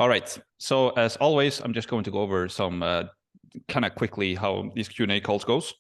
All right. So as always, I'm just going to go over some kind of quickly how these Q&A calls goes.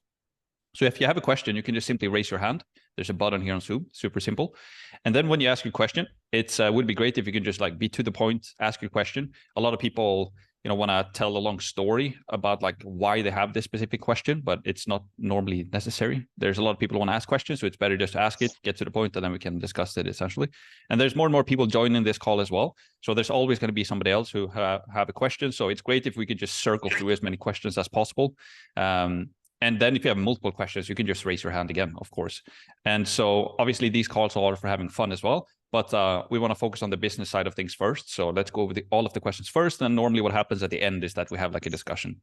So if you have a question, you can just simply raise your hand. There's a button here on Zoom, super simple. And then when you ask your question, it would be great if you can just like be to the point, ask your question. A lot of people, want to tell a long story about like why they have this specific question, but it's not normally necessary. There's a lot of people who want to ask questions, so it's better just to ask it, get to the point, and then we can discuss it essentially. And there's more and more people joining this call as well. So there's always going to be somebody else who have a question. So it's great if we could just circle through as many questions as possible. And then if you have multiple questions, you can just raise your hand again, of course. And so obviously these calls are for having fun as well, but we want to focus on the business side of things first. So let's go over all of the questions first. And normally what happens at the end is that we have like a discussion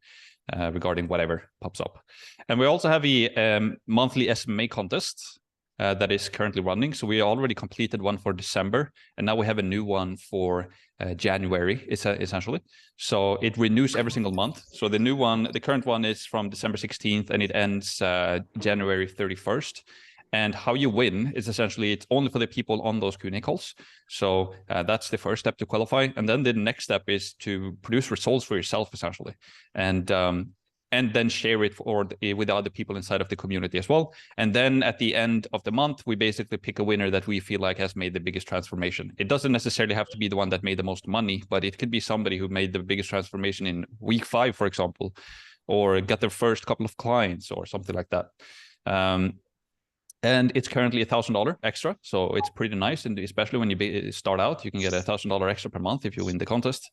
regarding whatever pops up. And we also have a monthly SMMA contest that is currently running. So we already completed one for December, and now we have a new one for January, essentially. So it renews every single month. So the new one, the current one is from December 16th, and it ends January 31st. And how you win is essentially, it's only for the people on those Q&A calls. So that's the first step to qualify. And then the next step is to produce results for yourself, essentially. And then share it with other people inside of the community as well. And then at the end of the month, we basically pick a winner that we feel like has made the biggest transformation. It doesn't necessarily have to be the one that made the most money, but it could be somebody who made the biggest transformation in week 5, for example, or got their first couple of clients or something like that. And it's currently $1,000 extra. So it's pretty nice. And especially when you start out, you can get $1,000 extra per month if you win the contest.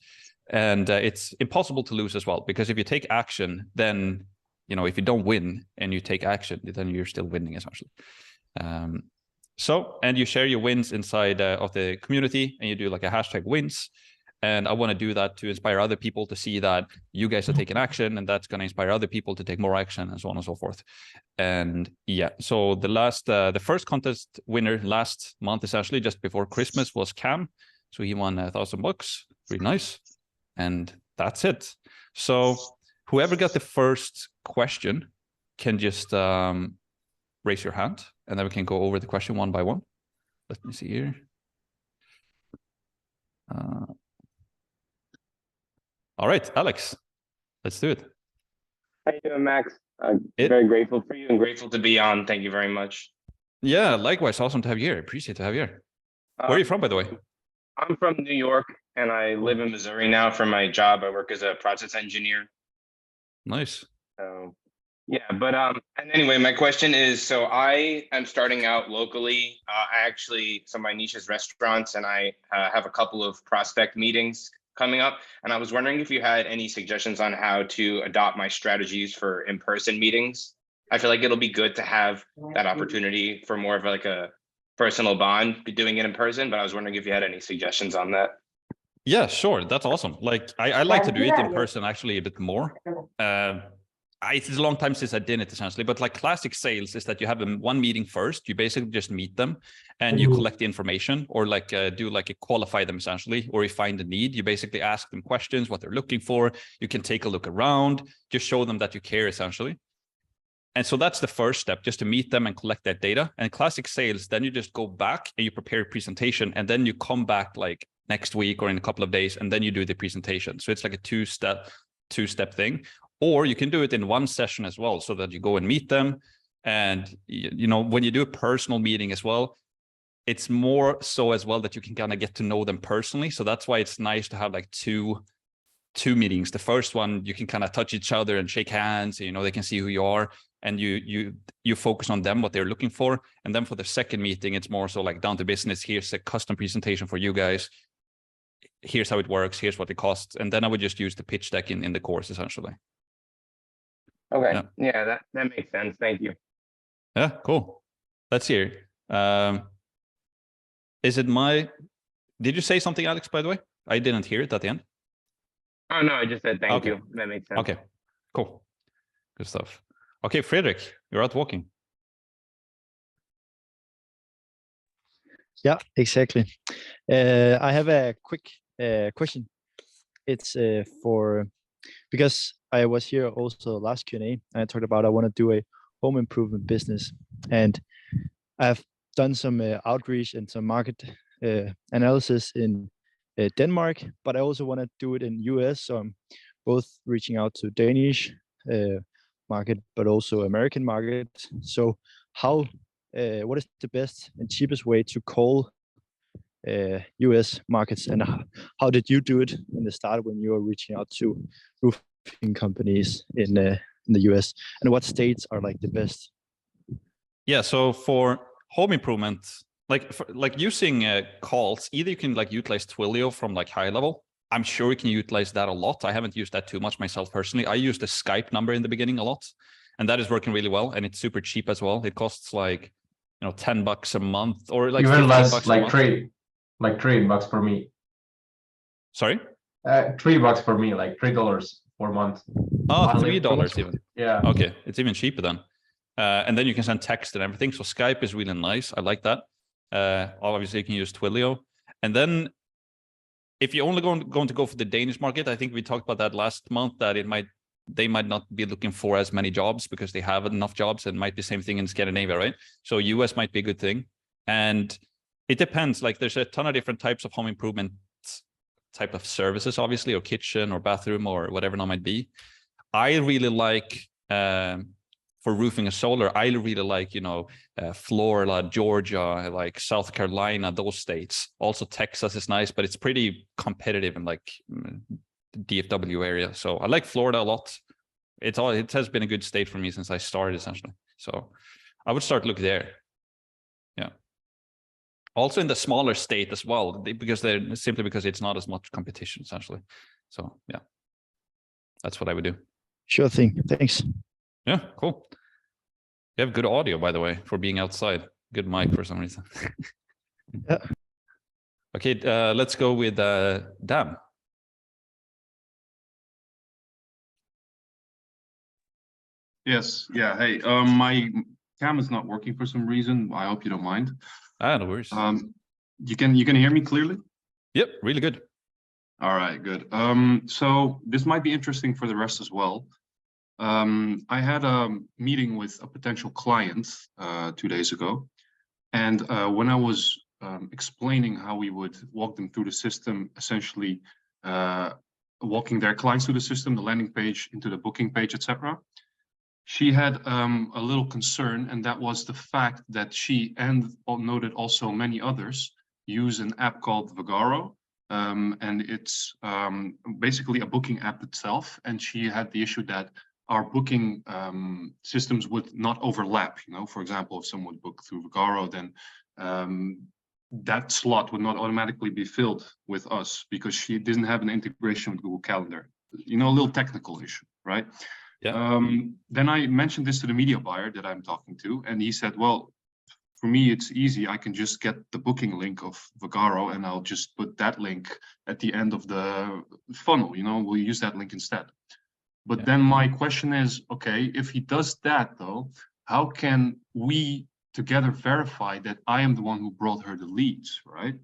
And it's impossible to lose as well, because if you take action, then, if you don't win and you take action, then you're still winning essentially. And you share your wins inside of the community, and you do like a hashtag wins. And I want to do that to inspire other people to see that you guys are taking action, and that's going to inspire other people to take more action, and so on and so forth. And yeah, so the first contest winner last month, essentially just before Christmas, was Cam. So he won $1,000. Pretty nice. And that's it. So whoever got the first question can just raise your hand, and then we can go over the question one by one. Let me see here. All right, Alex, let's do it. How you doing, Max? Very grateful for you and grateful to be on. Thank you very much. Yeah, likewise. Awesome to have you here. Appreciate to have you here. Where are you from, by the way? I'm from New York, and I live in Missouri now for my job. I work as a process engineer. Nice. So yeah, but and anyway, my question is, so I am starting out locally. So my niche is restaurants, and I have a couple of prospect meetings coming up, and I was wondering if you had any suggestions on how to adopt my strategies for in-person meetings. I feel like it'll be good to have that opportunity for more of like a personal bond, doing it in person, but I was wondering if you had any suggestions on that. Yeah, sure. That's awesome. Like I like to do it in person actually a bit more. It's a long time since I did it essentially, but like classic sales is that you have one meeting first. You basically just meet them and you collect the information, or like qualify them essentially, or you find a need. You basically ask them questions, what they're looking for. You can take a look around, just show them that you care essentially. And so that's the first step, just to meet them and collect that data. And classic sales, then you just go back and you prepare a presentation, and then you come back like next week or in a couple of days, and then you do the presentation. So it's like a two-step thing. Or you can do it in one session as well, so that you go and meet them. And when you do a personal meeting as well, it's more so as well that you can kind of get to know them personally. So that's why it's nice to have like two meetings. The first one, you can kind of touch each other and shake hands, they can see who you are, and you focus on them, what they're looking for. And then for the second meeting, it's more so like down to business. Here's a custom presentation for you guys. Here's how it works. Here's what it costs. And then I would just use the pitch deck in the course essentially. Okay. Yeah, that makes sense. Thank you. Yeah, cool. Let's hear. Did you say something, Alex, by the way? I didn't hear it at the end. Oh, no, I just said thank you. That makes sense. Okay, cool. Good stuff. Okay, Frederick, you're out walking. Yeah, exactly. I have a quick question. It's because I was here also last Q&A, and I talked about I want to do a home improvement business, and I've done some outreach and some market analysis in Denmark, but I also want to do it in US. So I'm both reaching out to Danish market, but also American market. So what is the best and cheapest way to call US markets, and how did you do it in the start when you were reaching out to roofing companies in the US, and what states are like the best? Yeah, so for home improvement, like using calls, either you can like utilize Twilio from like high level. I'm sure you can utilize that a lot. I haven't used that too much myself personally. I used the Skype number in the beginning a lot, and that is working really well, and it's super cheap as well. It costs like, you know, $10 a month, or like even less, $15 like a month. like $3 per me. Sorry? $3 per me, like $3 per month. Oh, $3 even. Yeah. Okay, it's even cheaper then. And then you can send text and everything. So Skype is really nice. I like that. Obviously, you can use Twilio. And then if you're only going to go for the Danish market, I think we talked about that last month, that they might not be looking for as many jobs because they have enough jobs, and might be the same thing in Scandinavia, right? So US might be a good thing. And it depends. Like there's a ton of different types of home improvement type of services, obviously, or kitchen or bathroom or whatever it might be. I really like, for roofing and solar, I really like, you know, Florida, Georgia, like South Carolina, those states. Also Texas is nice, but it's pretty competitive in like the DFW area. So I like Florida a lot. It has been a good state for me since I started, essentially. So I would start look there. Yeah. Also in the smaller state as well, because it's not as much competition, essentially. So yeah, that's what I would do. Sure thing. Thanks. Yeah, cool. You have good audio, by the way, for being outside. Good mic for some reason. Yeah. Okay, let's go with Dan. Yes. Yeah. Hey, my cam is not working for some reason. I hope you don't mind. No worries. You can hear me clearly? Yep, really good. All right, good. So this might be interesting for the rest as well. I had a meeting with a potential client 2 days ago, and when I was explaining how we would walk them through the system, essentially walking their clients through the system, the landing page into the booking page, etc. She had a little concern, and that was the fact that she, and noted also many others, use an app called Vagaro, and it's basically a booking app itself. And she had the issue that our booking systems would not overlap. You know, for example, if someone would book through Vagaro, then that slot would not automatically be filled with us because she didn't have an integration with Google Calendar. You know, a little technical issue, right? Yeah. Then I mentioned this to the media buyer that I'm talking to, and he said, well, for me, it's easy. I can just get the booking link of Vagaro and I'll just put that link at the end of the funnel. You know, we'll use that link instead. But then my question is, okay, if he does that though, how can we together verify that I am the one who brought her the leads, right?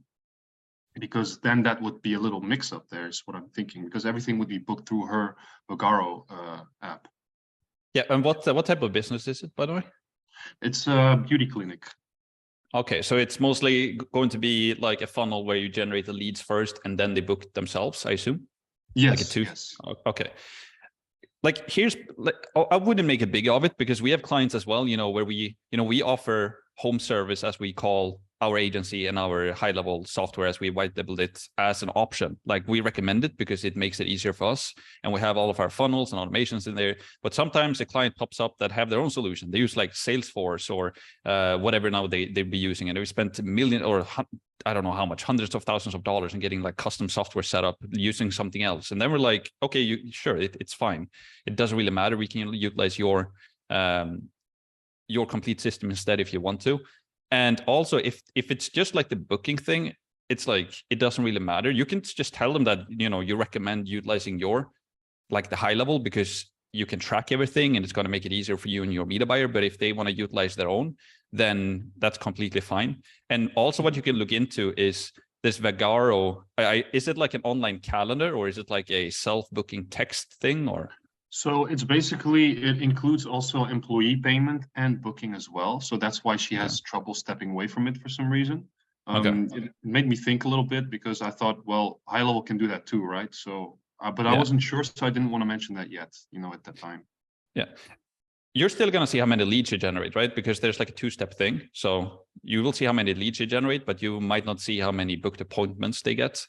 Because then that would be a little mix up there is what I'm thinking, because everything would be booked through her Vagaro app. Yeah, and what type of business is it, by the way? It's a beauty clinic. Okay, so it's mostly going to be like a funnel where you generate the leads first and then they book themselves, I assume? Yes, like yes. Okay. Like I wouldn't make a big of it because we have clients as well, you know, where we offer home service, as we call our agency, and our high level software, as we white labeled it, as an option. Like we recommend it because it makes it easier for us, and we have all of our funnels and automations in there. But sometimes a client pops up that have their own solution. They use like Salesforce or whatever now they'd be using, and we spent millions, or I don't know how much, hundreds of thousands of dollars in getting like custom software set up using something else. And then we're like, okay, sure, it's fine. It doesn't really matter. We can utilize your complete system instead if you want to. And also, if it's just like the booking thing, it's like, it doesn't really matter. You can just tell them that, you know, you recommend utilizing your, like the high level, because you can track everything and it's going to make it easier for you and your media buyer. But if they want to utilize their own, then that's completely fine. And also what you can look into is this Vagaro. Is it like an online calendar, or is it like a self-booking text thing, or? So it's basically, it includes also employee payment and booking as well. So that's why she has trouble stepping away from it for some reason. It made me think a little bit because I thought, well, high level can do that too, right? So, but I wasn't sure, so I didn't want to mention that yet, at that time. Yeah. You're still going to see how many leads you generate, right? Because there's like a two-step thing. So you will see how many leads you generate, but you might not see how many booked appointments they get.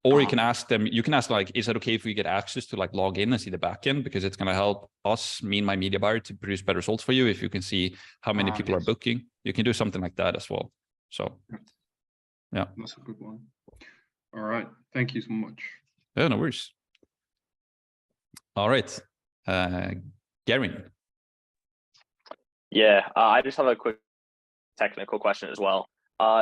Or you can ask them, like, is it okay if we get access to like log in and see the backend? Because it's going to help us, me and my media buyer, to produce better results for you. If you can see how many people are booking, you can do something like that as well. So, yeah. That's a good one. All right. Thank you so much. Yeah, no worries. All right. Garen. Yeah, I just have a quick technical question as well.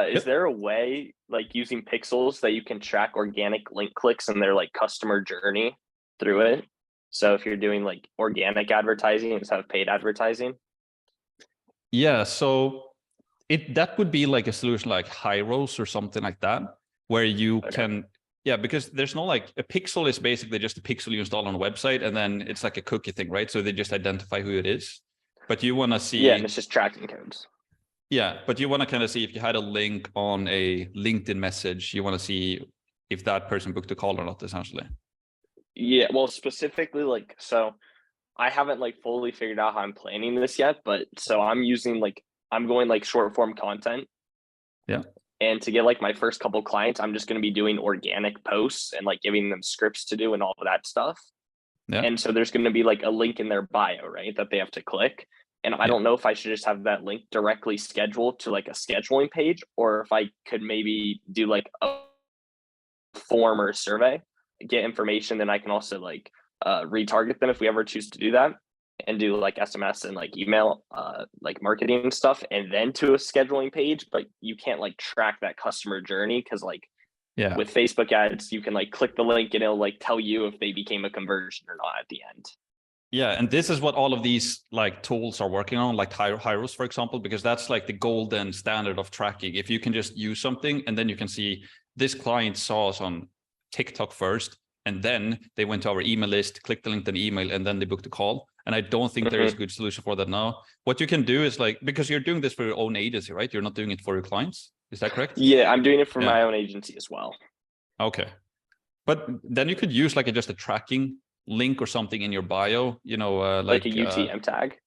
Is there a way, like using pixels, that you can track organic link clicks and their like customer journey through it? So if you're doing like organic advertising instead of paid advertising? Yeah, so that would be like a solution like Hyros or something like that, where you can, because there's no like, a pixel is basically just a pixel you install on a website, and then it's like a cookie thing, right? So they just identify who it is. But you want to see... Yeah, and it's just tracking codes. Yeah, but you want to kind of see if you had a link on a LinkedIn message, you want to see if that person booked a call or not, essentially. Yeah, well, specifically, like, so I haven't like fully figured out how I'm planning this yet, but so I'm going like short form content. Yeah. And to get like my first couple clients, I'm just going to be doing organic posts and like giving them scripts to do and all of that stuff. Yeah. And so there's going to be like a link in their bio, right, that they have to click. And I don't know if I should just have that link directly scheduled to like a scheduling page, or if I could maybe do like a form or a survey, get information, then I can also like retarget them if we ever choose to do that, and do like SMS and like email like marketing and stuff, and then to a scheduling page. But you can't like track that customer journey, because like with Facebook ads, you can like click the link and it'll like tell you if they became a conversion or not at the end. Yeah, and this is what all of these like tools are working on, like Hyros, for example, because that's like the golden standard of tracking. If you can just use something and then you can see this client saw us on TikTok first, and then they went to our email list, clicked the LinkedIn email, and then they booked a call. And I don't think there is a good solution for that now. What you can do is like, because you're doing this for your own agency, right? You're not doing it for your clients. Is that correct? Yeah, I'm doing it for my own agency as well. Okay. But then you could use like just a tracking link or something in your bio, like a UTM tag.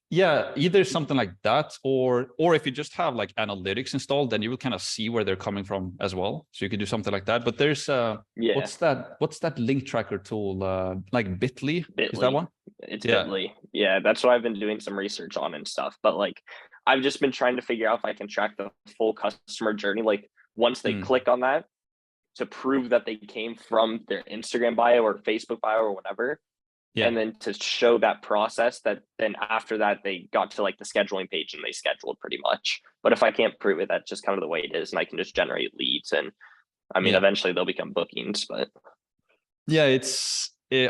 Yeah, either something like that, or if you just have like analytics installed, then you will kind of see where they're coming from as well. So you could do something like that. But there's what's that link tracker tool? Like Bitly? Is that one? It's Bitly. Yeah, that's what I've been doing some research on and stuff. But like, I've just been trying to figure out if I can track the full customer journey. Like once they click on that, to prove that they came from their Instagram bio or Facebook bio or whatever. Yeah. And then to show that process, that then after that, they got to like the scheduling page and they scheduled pretty much. But if I can't prove it, that's just kind of the way it is. And I can just generate leads. And I mean, eventually they'll become bookings, but. Yeah,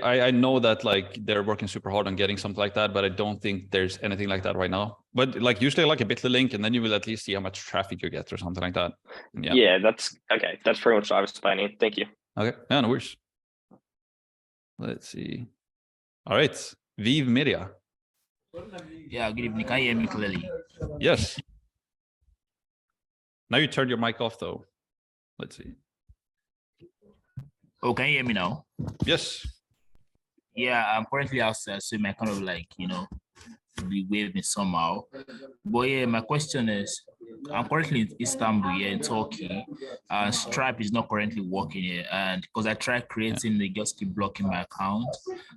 I know that like they're working super hard on getting something like that, but I don't think there's anything like that right now. But like usually like a Bitly link, and then you will at least see how much traffic you get or something like that. Yeah, that's okay. That's pretty much what I was planning. Thank you. Okay, yeah, no worries. Let's see. All right, Vive Media. Yeah, good evening. Can you hear me clearly? Yes. Now you turned your mic off though. Let's see. Oh, can you hear me now? Yes. Yeah, I'm currently outside, so my kind of like, be waving somehow. But yeah, my question is, I'm currently in Istanbul here in Turkey, and Stripe is not currently working here. And because I tried creating, they just keep blocking my account.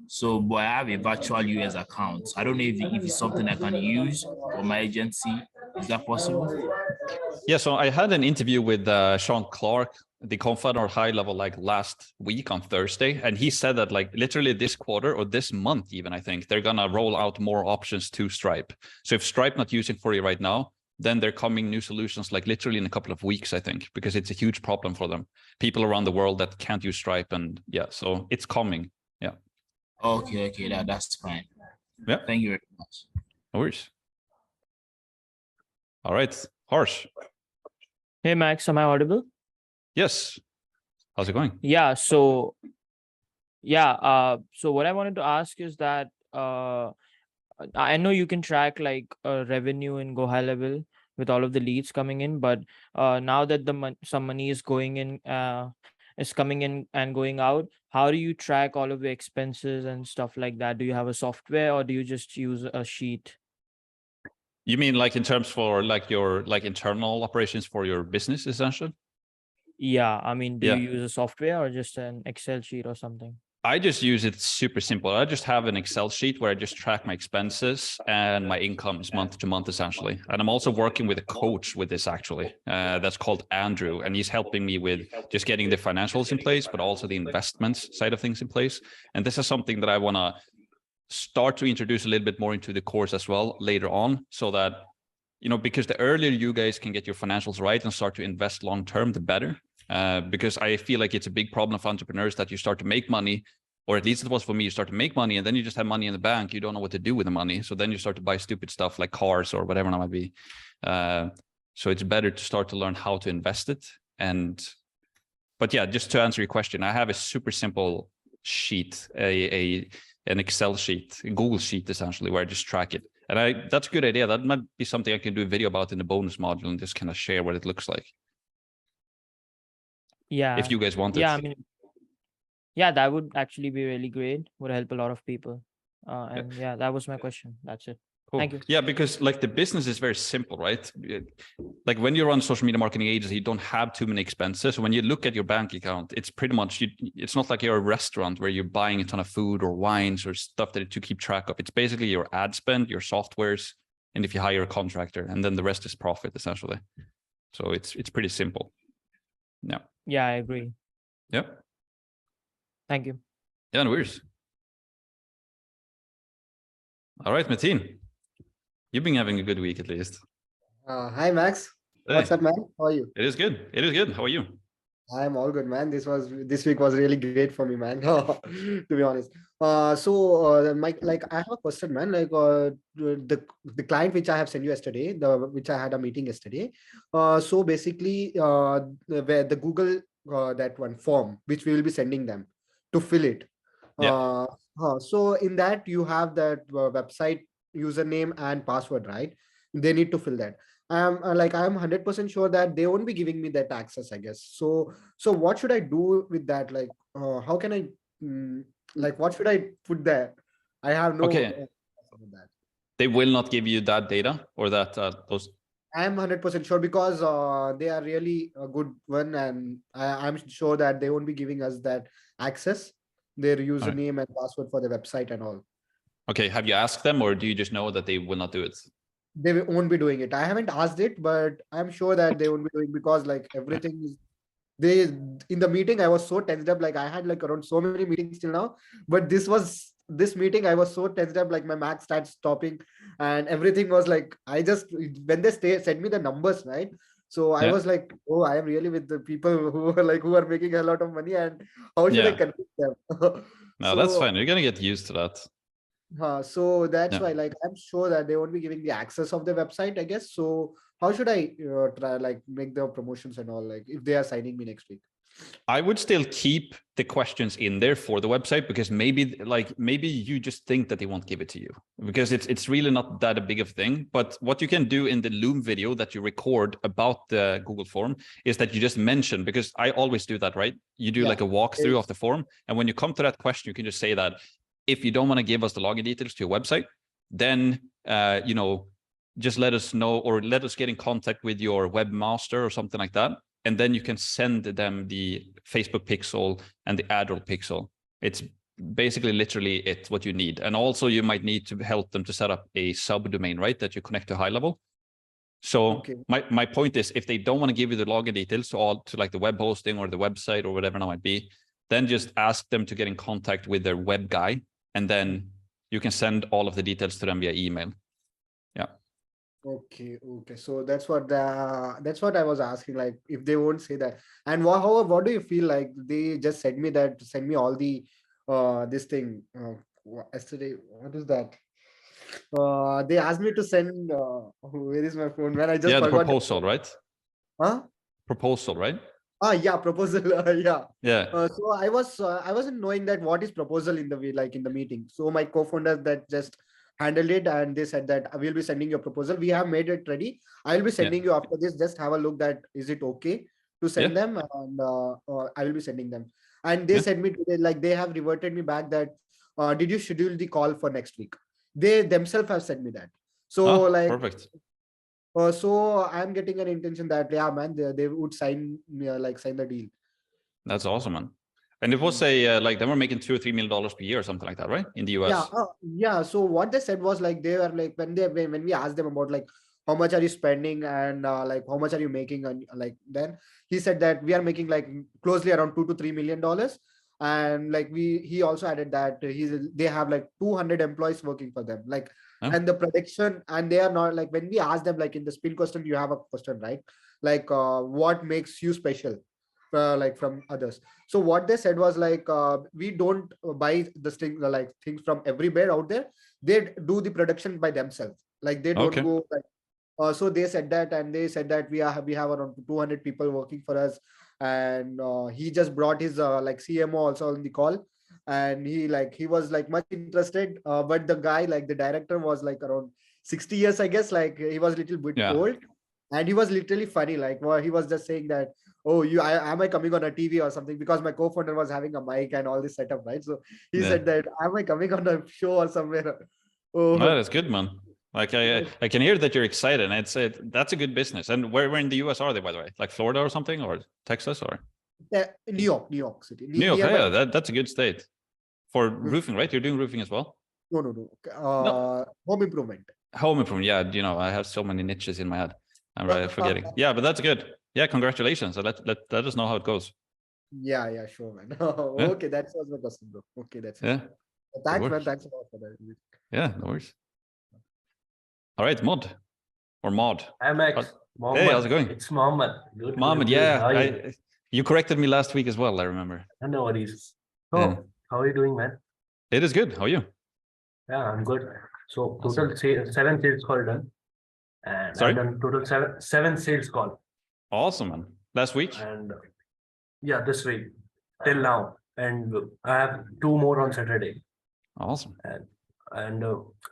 So, but I have a virtual US account. I don't know if it's something I can use for my agency. Is that possible? Yeah, so I had an interview with Sean Clark, the co-founder high level, like last week on Thursday. And he said that like literally this quarter or this month, even, I think they're going to roll out more options to Stripe. So if Stripe not using for you right now, then they're coming new solutions like literally in a couple of weeks, I think, because it's a huge problem for them. People around the world that can't use Stripe. And yeah, so it's coming. Yeah. Okay, that's fine. Yeah. Thank you very much. No worries. All right, Harsh. Hey, Max, am I audible? Yes. How's it going? Yeah. So what I wanted to ask is that I know you can track like revenue in Go High Level with all of the leads coming in. But now that some money is going in, is coming in and going out, how do you track all of the expenses and stuff like that? Do you have a software or do you just use a sheet? You mean like in terms for like your like internal operations for your business essentially? Yeah, I mean, do Yeah. you use a software or just an Excel sheet or something? I just use it super simple. I just have an Excel sheet where I just track my expenses and my incomes month to month, essentially. And I'm also working with a coach with this, actually. That's called Andrew, and he's helping me with just getting the financials in place, but also the investments side of things in place. And this is something that I want to start to introduce a little bit more into the course as well later on, so that, you know, because the earlier you guys can get your financials right and start to invest long term, the better. Because I feel like it's a big problem of entrepreneurs that you start to make money, or at least it was for me, you start to make money and then you just have money in the bank. You don't know what to do with the money. So then you start to buy stupid stuff like cars or whatever it might be. So it's better to start to learn how to invest it. But yeah, just to answer your question, I have a super simple sheet, an Excel sheet, a Google sheet essentially, where I just track it. And that's a good idea. That might be something I can do a video about in the bonus module and just kind of share what it looks like. Yeah. If you guys want it. Yeah, I mean, yeah, that would actually be really great. Would help a lot of people. And yeah, that was my question. That's it. Cool. Thank you. Yeah, because like the business is very simple, right? Like when you run social media marketing agency, you don't have too many expenses. When you look at your bank account, it's pretty much, it's not like you're a restaurant where you're buying a ton of food or wines or stuff that to keep track of. It's basically your ad spend, your softwares, and if you hire a contractor, and then the rest is profit essentially. So it's pretty simple. Yeah. Yeah, I agree. Yeah. Thank you. Yeah, no worries. All right, Mateen. You've been having a good week at least. Hi, Max. Hey. What's up, man? How are you? It is good. It is good. How are you? I'm all good, man. This week was really great for me, man. To be honest. Mike, like I have a question, man. Like the client which I have sent you yesterday, which I had a meeting yesterday. So basically, where the Google that one form which we will be sending them to fill it. Yeah. So in that you have that website username and password, right? They need to fill that. I'm 100% sure that they won't be giving me that access, I guess. So what should I do with that? Like, how can I, like, what should I put there? I have no. Okay. That. They will not give you that data or that those. I am 100% sure because they are really a good one, and I'm sure that they won't be giving us that access, their username and password for the website and all. Okay. Have you asked them, or do you just know that they will not do it? They won't be doing it. I haven't asked it, but I'm sure that they won't be doing, because like everything is, in the meeting I was so tensed up. Like I had like around so many meetings till now, but this meeting I was so tensed up, like my Mac started stopping and everything was like, when they sent me the numbers, right? So I was like, oh, I am really with the people who are making a lot of money, and how should I convince them? No, that's fine. You're gonna get used to that. So that's why, like, I'm sure that they won't be giving the access of the website, I guess. So how should I try, like, make the promotions and all, like, if they are signing me next week? I would still keep the questions in there for the website, because maybe you just think that they won't give it to you, because it's really not that a big of a thing. But what you can do in the Loom video that you record about the Google form is that you just mention, because I always do that, right? You do like a walkthrough of the form, and when you come to that question, you can just say that if you don't want to give us the login details to your website, then just let us know, or let us get in contact with your webmaster or something like that. And then you can send them the Facebook pixel and the AdRoll pixel. It's basically literally what you need. And also you might need to help them to set up a subdomain, right? That you connect to high level. So my point is, if they don't want to give you the login details to like the web hosting or the website or whatever it might be, then just ask them to get in contact with their web guy. And then you can send all of the details to them via email. Yeah. Okay. So that's what I was asking, like, if they won't say that. And what do you feel like they just send me all the this thing yesterday? What is that? They asked me to send where is my phone, man? I just forgot. The proposal, right? Huh? Proposal, right? Yeah, proposal. Yeah. So I wasn't knowing that what is proposal in the way, like in the meeting. So my co-founder that just handled it, and they said that I will be sending you a proposal. We have made it ready. I will be sending you after this. Just have a look that is it okay to send them, and I will be sending them. And they said me today, like they have reverted me back that did you schedule the call for next week? They themselves have said me that. So perfect. So I'm getting an intention that man, they would sign sign the deal. That's awesome, man. And it was like they were making $2 or $3 million per year or something like that, right? In the US. Yeah. So what they said was like they were like when we asked them about like how much are you spending and like how much are you making, and like then he said that we are making like closely around $2 to $3 million. And like he also added that they have like 200 employees working for them, like and the prediction, and they are not like when we ask them like in the spin question, you have a question, right? Like what makes you special like from others. So what they said was like we don't buy this thing like things from everywhere out there. They do the production by themselves, like they don't go like so they said that, and they said that we have around 200 people working for us. And he just brought his like CMO also on the call, and he was like much interested, but the guy, like the director, was like around 60 years, I guess. Like he was a little bit old, and he was literally funny, like he was just saying that, oh, am I coming on a TV or something, because my co-founder was having a mic and all this setup, right? So he said that, am I coming on a show or somewhere? Oh, that's good, man. Like I can hear that you're excited, and that's a good business. And where in the US are they, by the way? Like Florida or something, or Texas, or New York City. New York, yeah, that's a good state for roofing, right? You're doing roofing as well? No. Home improvement. Home improvement, yeah. You know, I have so many niches in my head. I'm forgetting. Yeah, but that's good. Yeah, congratulations. Let us know how it goes. Yeah, sure, man. Okay, that was my question, bro. Okay, that's it. Thanks, man. Thanks a lot for that. Yeah, no worries. All right, Mod. I'm Max. Hey, how's it going? It's Mohammed. Good. Mohammed, yeah. You corrected me last week as well, I remember. No worries. So, how are you doing, man? It is good. How are you? Yeah, I'm good. So, total 7 sales call done. And Sorry? I've done total seven sales call. Awesome, man. Last week? And yeah, this week till now. And I have 2 more on Saturday. Awesome. And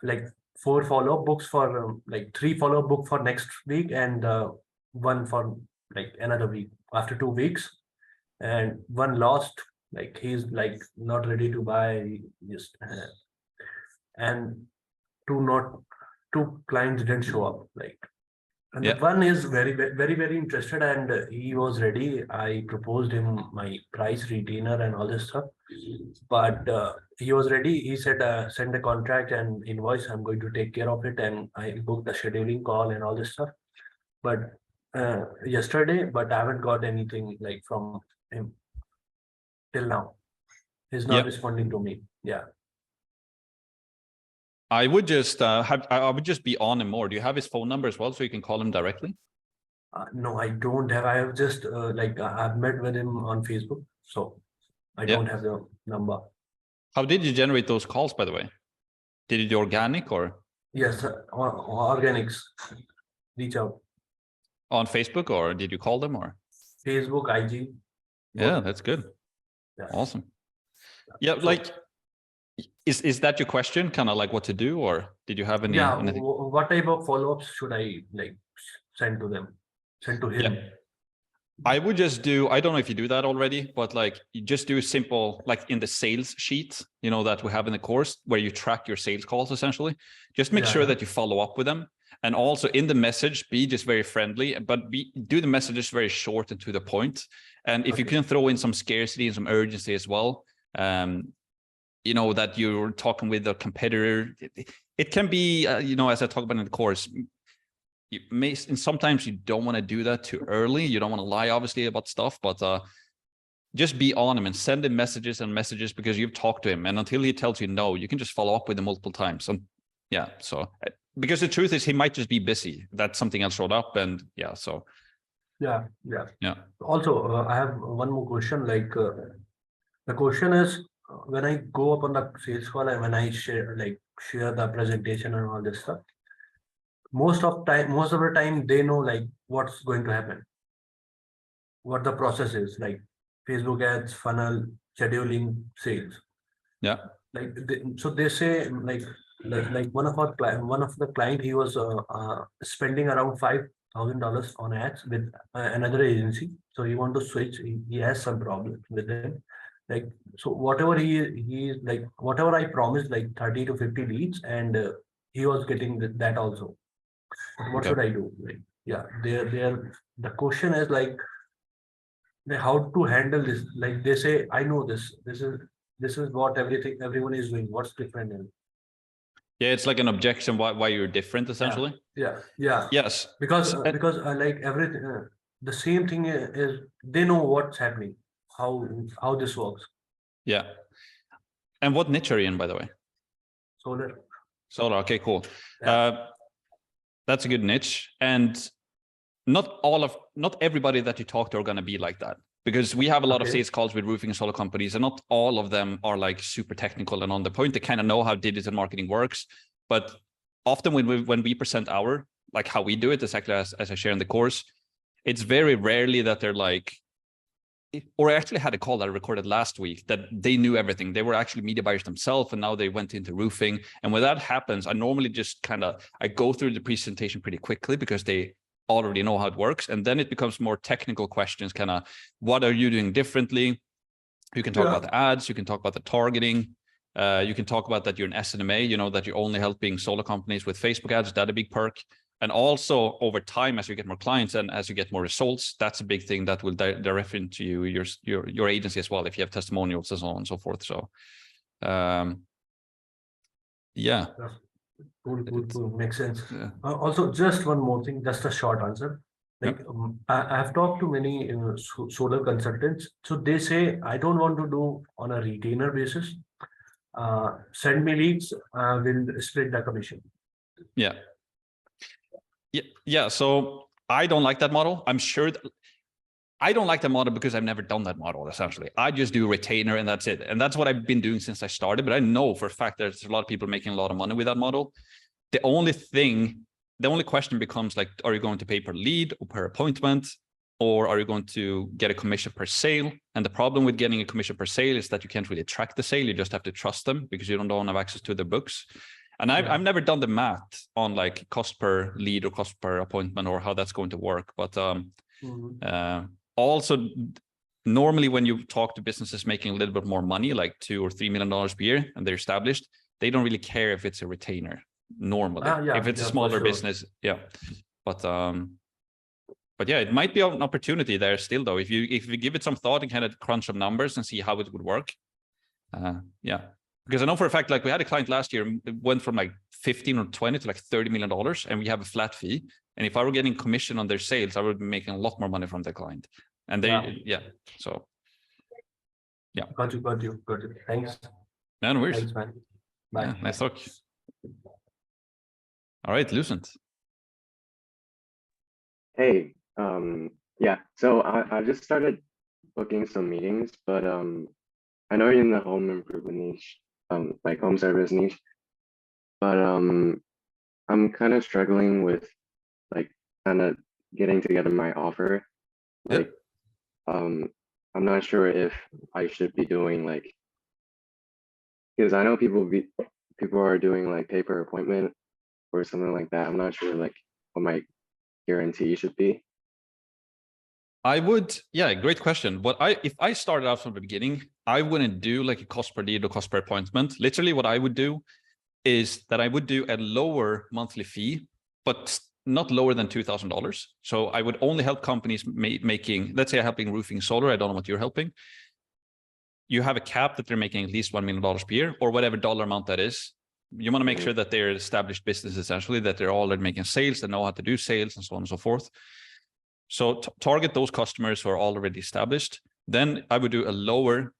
like 4 follow-up books for like 3 follow-up book for next week, and 1 for like another week after 2 weeks, and 1 lost, like he's like not ready to buy, just and 2 clients didn't show up, like, and the one is very interested, and he was ready. I proposed him my price retainer and all this stuff, but he was ready. He said send a contract and invoice, I'm going to take care of it, and I booked the scheduling call and all this stuff. But yesterday, but I haven't got anything like from him till now. He's not responding to me. Yeah, I would just I would just be on him more. Do you have his phone number as well, so you can call him directly? No, I don't have. I have just like I've met with him on Facebook, so I don't have the number. How did you generate those calls, by the way? Did it do organic or? Yes, organics. Reach out on Facebook, or did you call them, or Facebook, IG? Yeah, that's good. Yeah. Awesome. Yeah, so, like, is that your question? Kind of like what to do, or did you have any? Yeah. Anything? What type of follow-ups should I like send to them? Send to him? Yeah. I would just do, I don't know if you do that already, but like you just do simple, like in the sales sheet, you know, that we have in the course where you track your sales calls, essentially. Just make sure that you follow up with them. And also in the message, be just very friendly, but do the messages very short and to the point. And if you can throw in some scarcity and some urgency as well, you know, that you're talking with a competitor, it can be, you know, as I talk about in the course, and sometimes you don't want to do that too early. You don't want to lie, obviously, about stuff, but just be on him and send him messages and messages, because you've talked to him, and until he tells you no, you can just follow up with him multiple times. And yeah, so because the truth is he might just be busy, that something else showed up, and yeah, so yeah. Also, I have one more question. Like the question is, when I go up on the sales call and when I share the presentation and all this stuff, most of the time they know like what's going to happen, what the process is, like Facebook ads, funnel, scheduling, sales. Yeah. Like so they say like like one of the client, he was spending around $5,000 on ads with another agency. So he want to switch. He has some problem with them. Like, so whatever he like, whatever I promised, like 30 to 50 leads, and he was getting that also. But what should I do? Like, yeah, the question is like, how to handle this? Like they say, I know this. This is what everyone is doing. What's different? Yeah, it's like an objection why you're different, essentially. Yeah. Yes. Because like everything, the same thing is they know what's happening, how this works. Yeah. And what niche are you in, by the way? Solar. Okay, cool. Yeah. That's a good niche, and not everybody that you talk to are going to be like that, because we have a lot of sales calls with roofing and solar companies, and not all of them are like super technical and on the point. They kind of know how digital marketing works, but often when we present our, like how we do it, exactly as I share in the course, it's very rarely that they're like, or I actually had a call that I recorded last week that they knew everything. They were actually media buyers themselves, and now they went into roofing. And when that happens, I normally just I go through the presentation pretty quickly, because they already know how it works. And then it becomes more technical questions, what are you doing differently? You can talk about the ads, you can talk about the targeting, you can talk about that you're an SMMA, that you're only helping solar companies with Facebook ads. That's a big perk. And also over time, as you get more clients and as you get more results, that's a big thing that will direct into your agency as well, if you have testimonials and so on and so forth. So yeah. Cool. Makes sense. Yeah. Also, just one more thing, just a short answer. Like, I have talked to many solar consultants. So they say, I don't want to do on a retainer basis. Send me leads, we'll split the commission. Yeah. So I don't like that model. I'm sure I don't like the model because I've never done that model, essentially. I just do retainer and that's it. And that's what I've been doing since I started. But I know for a fact there's a lot of people making a lot of money with that model. The only question becomes like, are you going to pay per lead or per appointment? Or are you going to get a commission per sale? And the problem with getting a commission per sale is that you can't really track the sale. You just have to trust them, because you don't have access to their books. And I've never done the math on like cost per lead or cost per appointment or how that's going to work. But also, normally when you talk to businesses making a little bit more money, like $2 or $3 million per year, and they're established, they don't really care if it's a retainer normally. If it's a smaller business, But yeah, it might be an opportunity there still, though. If you give it some thought and kind of crunch some numbers and see how it would work. Because I know for a fact, like we had a client last year, it went from like 15 or 20 to like $30 million, and we have a flat fee. And if I were getting commission on their sales, I would be making a lot more money from the client. And they, so yeah. Got you. Thanks. No worries. Thanks, man. Bye. Yeah, nice talk. All right, Lucent. Hey, so I just started booking some meetings, but I know you're in the home improvement niche, like home service niche, but I'm kind of struggling with like kind of getting together my offer. Like, I'm not sure if I should be doing like, because I know people are doing like pay per appointment or something like that. I'm not sure like what my guarantee should be. Great question. If I started out from the beginning, I wouldn't do like a cost per lead or cost per appointment. Literally what I would do is that I would do a lower monthly fee, but not lower than $2,000. So I would only help companies making, let's say I'm helping roofing solar. I don't know what you're helping. You have a cap that they're making at least $1 million per year, or whatever dollar amount that is. You want to make sure that they're established business, essentially, that they're already making sales, they know how to do sales, and so on and so forth. So target those customers who are already established. Then I would do a lower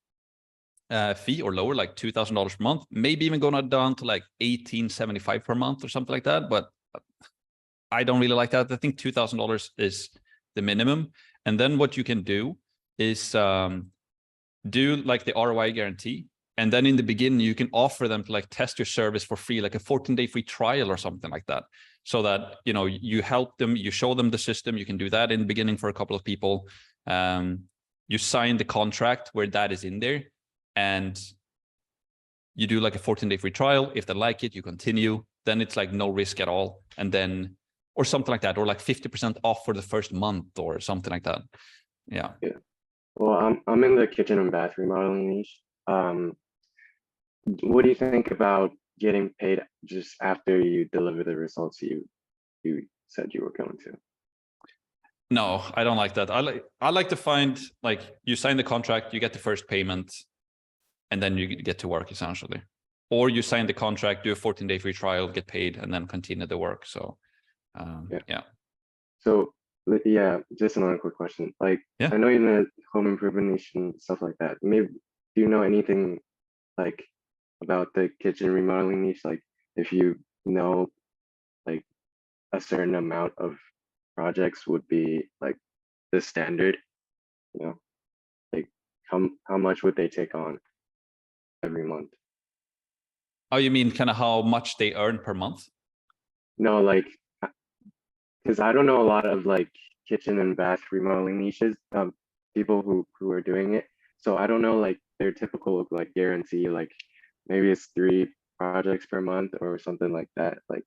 fee, or lower, like $2,000 per month, maybe even going down to like $1,875 per month or something like that. But I don't really like that. I think $2,000 is the minimum. And then what you can do is do like the ROI guarantee. And then in the beginning, you can offer them to like test your service for free, like a 14-day free trial or something like that. So that, you help them, you show them the system. You can do that in the beginning for a couple of people. You sign the contract where that is in there, and you do like a 14-day free trial. If they like it, you continue. Then it's like no risk at all. And then, or something like that, or like 50% off for the first month or something like that. Yeah. Yeah. Well, I'm in the kitchen and bath remodeling niche. What do you think about getting paid just after you deliver the results you said you were going to? No, I don't like that. I like to find, like, you sign the contract, you get the first payment, and then you get to work essentially. Or you sign the contract, do a 14-day free trial, get paid, and then continue the work. So yeah. So yeah, just another quick question. Like, Yeah. I know you're in the home improvement niche and stuff like that. Maybe do you know anything like about the kitchen remodeling niche? Like, if you know, like, a certain amount of projects would be like the standard, you know, like how much would they take on every month? Oh, you mean kind of how much they earn per month? No, like, because I don't know a lot of like kitchen and bath remodeling niches, people who are doing it. So I don't know like their typical like guarantee, like maybe it's 3 projects per month or something like that. Like,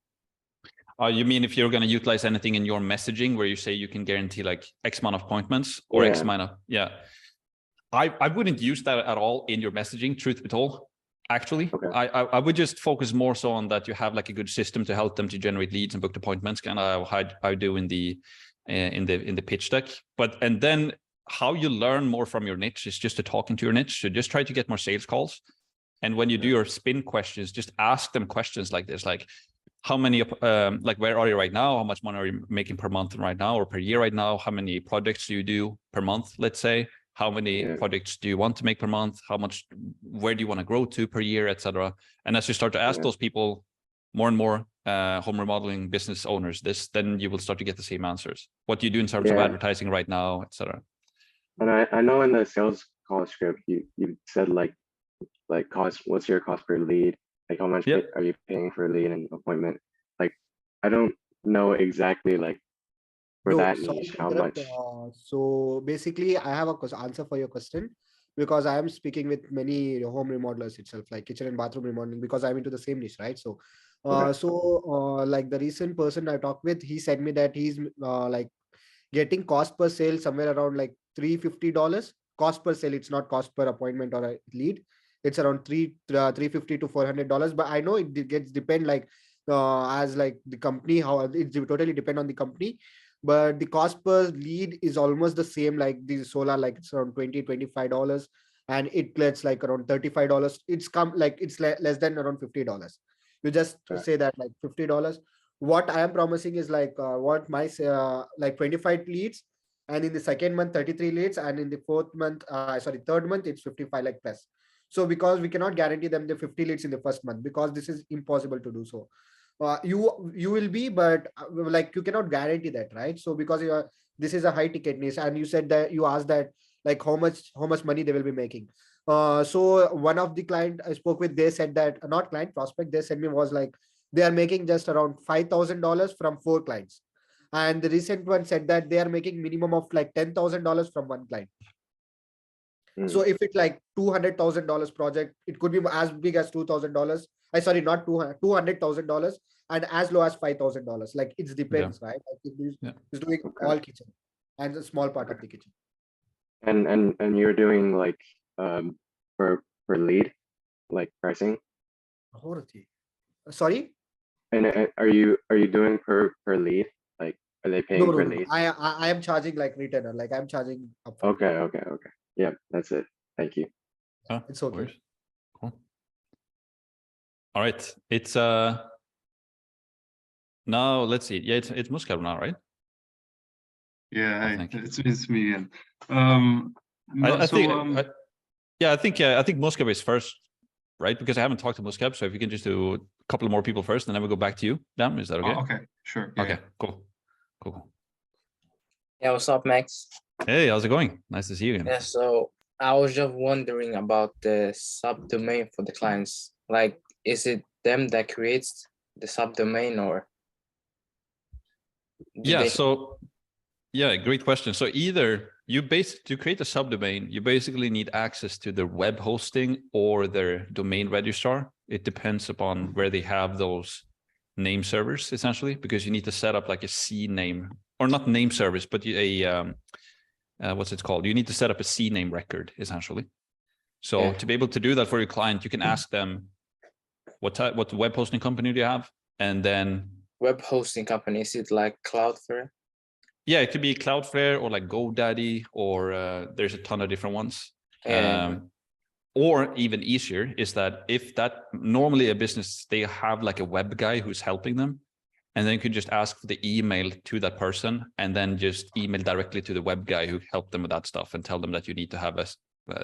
you mean if you're going to utilize anything in your messaging where you say you can guarantee like X amount of appointments or X amount of, yeah. I wouldn't use that at all in your messaging, truth be told. Actually, okay. I would just focus more so on that you have like a good system to help them to generate leads and book appointments, kind of how I do in the pitch deck. And then how you learn more from your niche is just to talk into your niche. So just try to get more sales calls. And when you do your spin questions, just ask them questions like this, like how many, like where are you right now? How much money are you making per month right now or per year right now? How many projects do you do per month, let's say? How many projects do you want to make per month? How much, where do you want to grow to per year, etc. And as you start to ask those people more and more home remodeling business owners this, then you will start to get the same answers. What do you do in terms of advertising right now, etc. And I know in the sales call script, you said like cost, what's your cost per lead? Like how much are you paying for a lead and appointment? Like, I don't know exactly like for that niche, how much. So basically, I have a answer for your question because I am speaking with many home remodelers itself, like kitchen and bathroom remodeling, because I'm into the same niche, right? So, like the recent person I talked with, he said me that he's like getting cost per sale somewhere around like $350 cost per sale. It's not cost per appointment or a lead. It's around $350 to $400. But I know it gets depend like as like the company, how it totally depend on the company. But the cost per lead is almost the same like the solar, like it's around $25, and it gets like around $35. It's less than around $50. You just say that like $50. What I am promising is like what my like 25 leads, and in the second month 33 leads, and in the third month it's 55 like plus. So because we cannot guarantee them the 50 leads in the first month, because this is impossible to do so. You will be, but like you cannot guarantee that, right? So because this is a high ticket niche, and you said that you asked that like how much money they will be making. So one of the client I spoke with, they said that not client, prospect, they said me was like they are making just around $5,000 from 4 clients, and the recent one said that they are making minimum of like $10,000 from 1 client. So if it's like $200,000 project, it could be as big as $2,000. Sorry, not $200,000, and as low as $5,000. Like it depends, right? Like it's doing all kitchen and a small part of the kitchen. And you're doing like per lead, like pricing. Sorry. And are you doing per lead? Like, are they paying per lead? I am charging like retainer. Like I'm charging upfront. Okay. Yeah, that's it. Thank you. It's okay. Cool. All right. It's now let's see. Yeah, it's Muscab now, right? Yeah, hey, it's me again. I think Muscab is first, right? Because I haven't talked to Muscab, so if you can just do a couple of more people first, and then we'll go back to you. Dan, is that okay? Oh, okay, sure. Okay, yeah. Cool. Yeah, what's up, Max? Hey, how's it going? Nice to see you again. Yeah, so I was just wondering about the subdomain for the clients. Like, is it them that creates the subdomain, or? Yeah, great question. So either to create a subdomain, you basically need access to their web hosting or their domain registrar. It depends upon where they have those name servers, essentially, because you need to set up like a CNAME, or not name service, but what's it called? You need to set up a CNAME record, essentially. So to be able to do that for your client, you can ask them what web hosting company do you have, and then Web hosting company, is it like Cloudflare? yeah, it could be Cloudflare or like GoDaddy, or there's a ton of different ones. Yeah. Or even easier is that if that normally a business, they have like a web guy who's helping them, and then you could just ask for the email to that person and then just email directly to the web guy who helped them with that stuff and tell them that you need to have a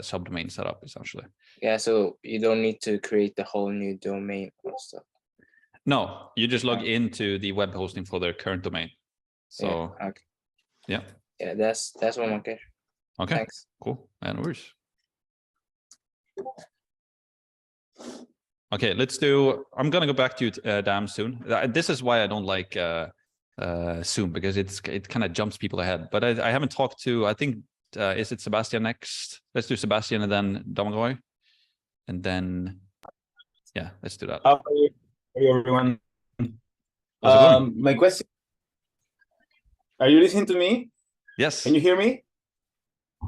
subdomain set up, essentially. Yeah, so you don't need to create the whole new domain or stuff. No, you just log into the web hosting for their current domain. So yeah, okay. Yeah, that's one okay. Okay, Thanks. Cool. And worse. Okay, let's do. I'm gonna go back to you, Dam, soon. This is why I don't like Zoom, because it kind of jumps people ahead. But I haven't talked to. I think is it Sebastian next? Let's do Sebastian and then Domagoy, and then yeah, let's do that. How are you, everyone? How's it going? My question. Are you listening to me? Yes. Can you hear me?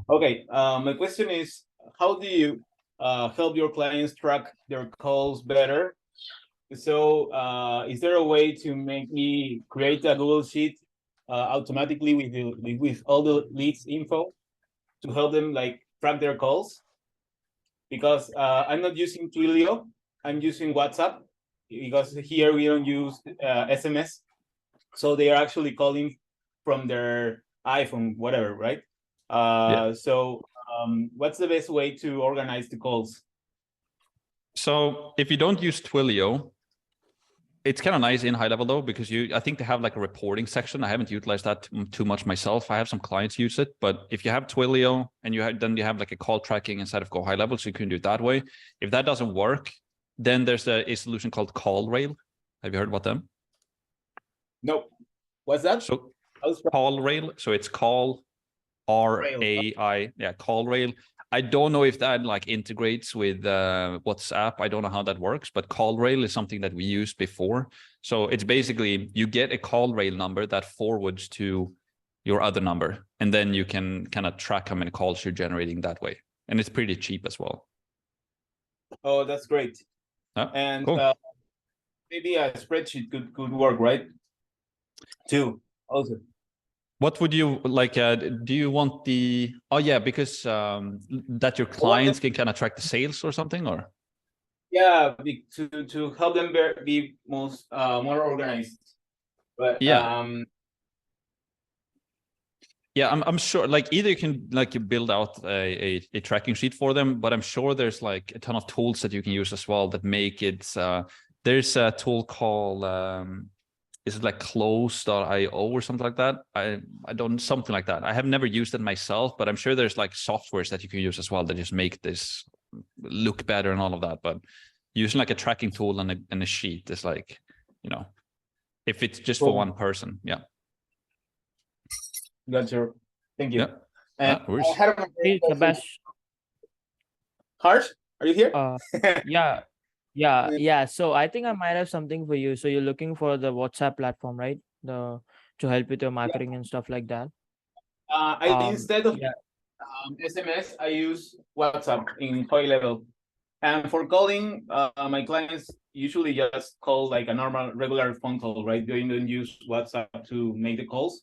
Okay. My question is, how do you help your clients track their calls better? So is there a way to make me create a Google Sheet automatically with all the leads info to help them like track their calls? Because I'm not using Twilio, I'm using WhatsApp, because here we don't use SMS. So they are actually calling from their iPhone, whatever, right? So what's the best way to organize the calls? So if you don't use Twilio, it's kind of nice in high level though, because I think they have like a reporting section. I haven't utilized that too much myself. I have some clients use it, but if you have Twilio and then you have like a call tracking inside of Go High Level, so you can do it that way. If that doesn't work, then there's a solution called CallRail. Have you heard about them? Nope. What's that? So CallRail. So it's call RAI. Yeah, CallRail. I don't know if that like integrates with WhatsApp. I don't know how that works, but CallRail is something that we used before. So it's basically you get a CallRail number that forwards to your other number, and then you can kind of track how many calls you're generating that way. And it's pretty cheap as well. Oh, that's great. And cool. Maybe a spreadsheet could work, right? Too, also. What would you like? Do you want the? Oh yeah, because that your clients can kind of track the sales or something, or? Yeah, to help them be more organized. But yeah, yeah, I'm sure. Like either you can like you build out a tracking sheet for them, but I'm sure there's like a ton of tools that you can use as well that make it. There's a tool called. Is it like close.io or something like that? I don't, something like that. I have never used it myself, but I'm sure there's like softwares that you can use as well that just make this look better and all of that. But using like a tracking tool and a sheet is like, you know, if it's just for one person, yeah. Gotcha. Thank you. Yeah. And I had hey, Sebastian. Harsh, are you here? Yeah. So I think I might have something for you. So you're looking for the WhatsApp platform, right? To help with your marketing and stuff like that. Instead of SMS, I use WhatsApp in high level. And for calling, my clients usually just call like a normal regular phone call, right? They don't use WhatsApp to make the calls.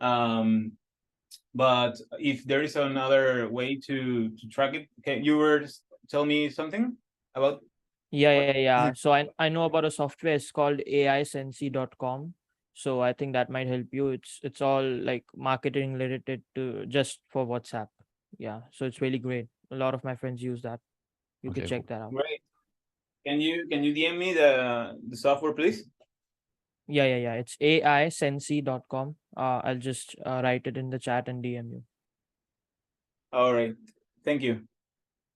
But if there is another way to track it, can you tell me something about? Yeah. So I know about a software. It's called aisensi.com. So I think that might help you. It's all like marketing related to just for WhatsApp. Yeah. So it's really great. A lot of my friends use that. You could check that out. Great. Can you DM me the software, please? Yeah. It's aisensi.com. I'll just write it in the chat and DM you. All right. Thank you.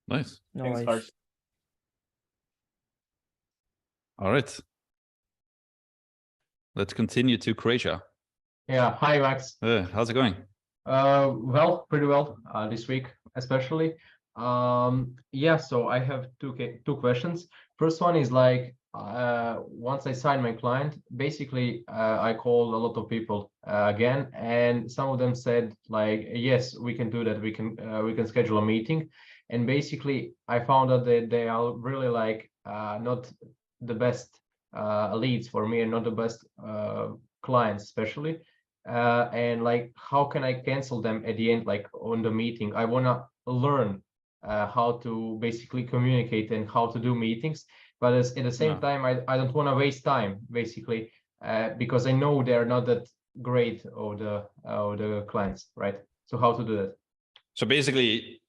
Nice. No Thanks, worries. Harsh. All right. Let's continue to Croatia. Yeah. Hi, Max. How's it going? Well, pretty well this week, especially. Yeah, so I have two questions. First one is like, once I sign my client, basically, I called a lot of people again, and some of them said like, yes, we can do that. We can schedule a meeting, and basically, I found out that they are really like not the best leads for me, and not the best clients, especially. And like, how can I cancel them at the end, like on the meeting? I want to learn how to basically communicate and how to do meetings, but at the same time, I don't want to waste time, basically, because I know they're not that great, or the clients, right? So how to do that? So basically,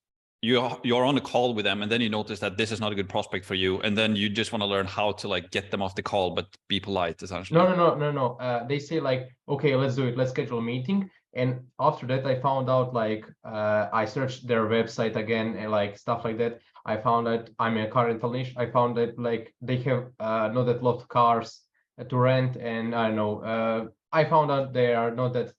you're on a call with them, and then you notice that this is not a good prospect for you, and then you just want to learn how to like get them off the call, but be polite, essentially. No. They say like, okay, let's do it. Let's schedule a meeting. And after that, I found out like, I searched their website again and like stuff like that. I found that I'm in a car rental niche. I found that like they have not that lot of cars to rent, and I don't know. I found out they are not that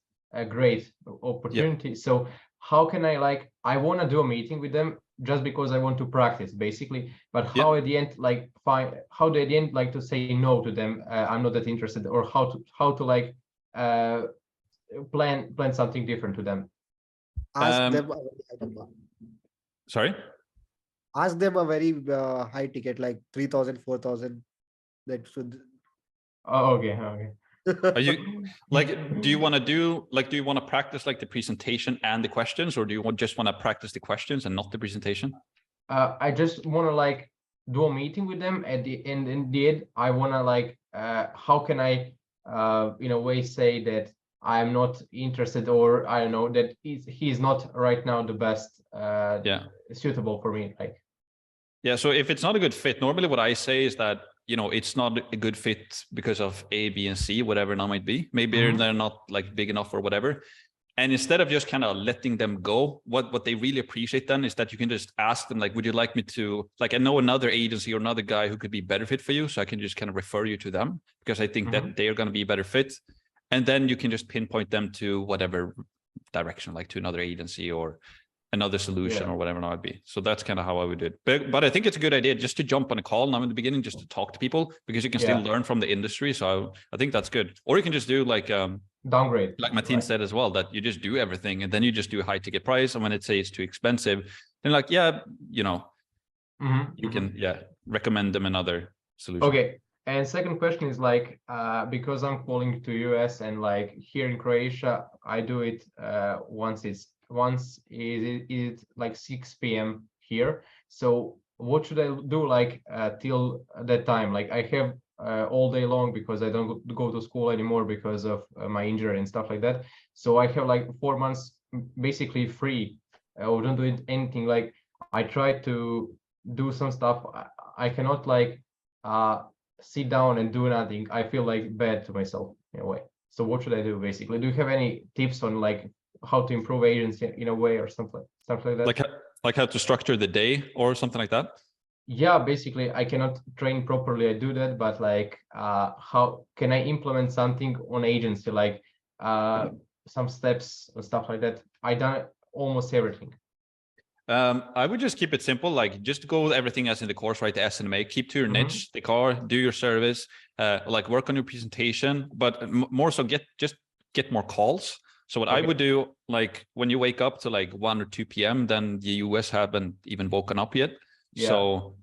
great opportunity. Yep. So how can I like, I want to do a meeting with them just because I want to practice, basically, but how at the end like how do at the end like to say no to them? I'm not that interested, or how to like plan something different to them. Ask them. Sorry. Ask them a very high ticket, like 3,000, 4,000. That should. Oh, okay. Are you like, do you want to practice like the presentation and the questions, or do you just want to practice the questions and not the presentation? I just want to like do a meeting with them at the end. Indeed, I want to like, how can I in a way say that I'm not interested, or I don't know, that he's not right now the best suitable for me, like. Yeah, so if it's not a good fit, normally what I say is that, you know, it's not a good fit because of A, B, and C, whatever it might be. Maybe they're not like big enough or whatever. And instead of just kind of letting them go, what they really appreciate then is that you can just ask them, like, would you like me to, like, I know another agency or another guy who could be better fit for you, so I can just kind of refer you to them, because I think that they're going to be a better fit. And then you can just pinpoint them to whatever direction, like to another agency or another solution or whatever it might be. So that's kind of how I would do it. But I think it's a good idea just to jump on a call now in the beginning, just to talk to people, because you can still learn from the industry. So I think that's good. Or you can just do like downgrade, like Martin said as well, that you just do everything and then you just do a high ticket price. And when it says it's too expensive, then like, you know, you can recommend them another solution. Okay. And second question is like, because I'm calling to US, and like here in Croatia, I do it once is like 6 p.m. here. So what should I do like till that time? Like I have all day long, because I don't go to school anymore because of my injury and stuff like that. So I have like 4 months basically free. I don't do anything. Like I try to do some stuff. I cannot like sit down and do nothing. I feel like bad to myself in a way. So what should I do basically? Do you have any tips on like how to improve agency in a way, or something like that? Like how to structure the day or something like that? Yeah, basically I cannot train properly. I do that, but like how can I implement something on agency, like some steps or stuff like that? I done almost everything. I would just keep it simple, like just go with everything as in the course, right? The SMMA, keep to your niche, the car, do your service, like work on your presentation, but more so get more calls. So what I would do, like when you wake up to like 1 or 2 p.m., then the US haven't even woken up yet. So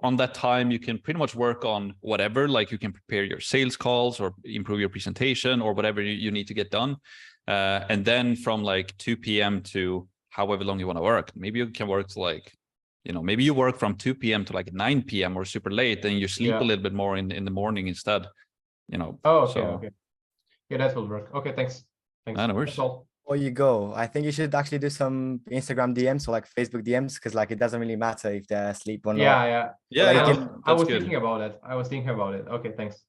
on that time, you can pretty much work on whatever, like you can prepare your sales calls or improve your presentation or whatever you need to get done. And then from like 2 p.m. to however long you want to work, maybe you can work to like, you know, maybe you work from 2 p.m. to like 9 p.m. or super late, then you sleep a little bit more in the morning instead, you know. Okay. Yeah, that will work. Okay, thanks. No worries. Before you go, I think you should actually do some Instagram DMs or like Facebook DMs, because like it doesn't really matter if they're asleep or not. I was thinking about it. Okay, thanks.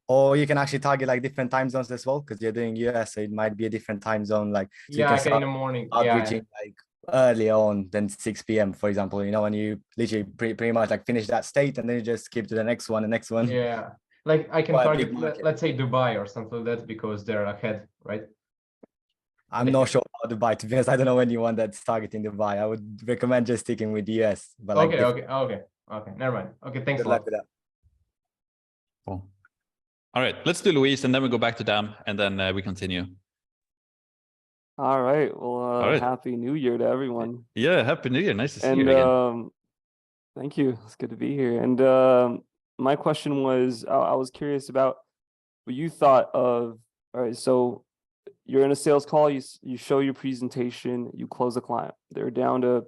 Or you can actually target like different time zones as well, because you're doing US, so it might be a different time zone. Like so you can in the morning. Outreaching like earlier on than 6 p.m. for example. You know, when you literally pretty much like finish that state and then you just skip to the next one, Yeah, like I can target, let's say Dubai or something like that, because they're ahead, right? I'm not sure about Dubai, to be honest. I don't know anyone that's targeting Dubai. I would recommend just sticking with the US. But like Okay. Never mind. Okay, thanks a lot. with that. Cool. All right, let's do Luis, and then we go back to Dam, and then we continue. All right. Well, All right. Happy New Year to everyone. Yeah, Happy New Year. Nice to see you again. Thank you. It's good to be here. And my question was, I was curious about what you thought of. All right, so you're in a sales call. You show your presentation. You close the client. They're down to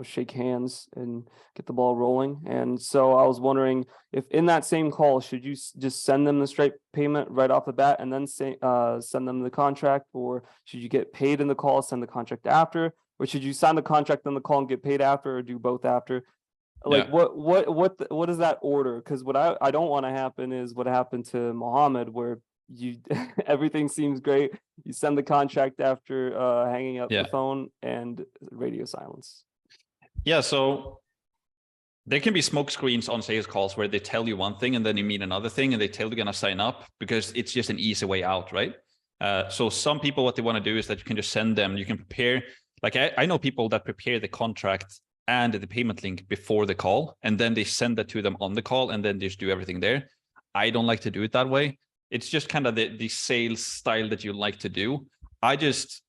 shake hands and get the ball rolling. And so I was wondering if in that same call, should you just send them the straight payment right off the bat and then send them the contract, or should you get paid in the call, send the contract after, or should you sign the contract on the call and get paid after, or do both after? Like what is that order? Because what I don't want to happen is what happened to Mohammed, where everything seems great. You send the contract after hanging up the phone and radio silence. Yeah, so there can be smoke screens on sales calls where they tell you one thing and then you mean another thing, and they tell you gonna sign up because it's just an easy way out, right? So some people, what they want to do is that you can just send them, you can prepare, like I know people that prepare the contract and the payment link before the call, and then they send that to them on the call, and then they just do everything there. I don't like to do it that way. It's just kind of the sales style that you like to do.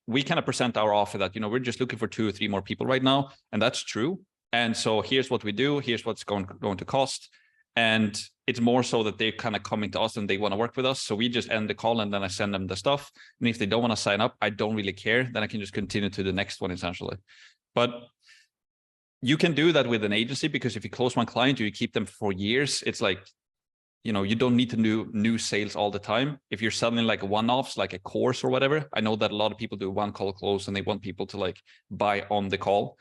We kind of present our offer that, we're just looking for 2 or 3 more people right now. And that's true. And so here's what we do. Here's what's going to cost. And it's more so that they're kind of coming to us and they want to work with us. So we just end the call and then I send them the stuff. And if they don't want to sign up, I don't really care. Then I can just continue to the next one essentially. But you can do that with an agency, because if you close one client, you keep them for years. It's like, you don't need to do new sales all the time. If you're selling like one-offs, like a course or whatever, I know that a lot of people do one call close and they want people to like buy on the call.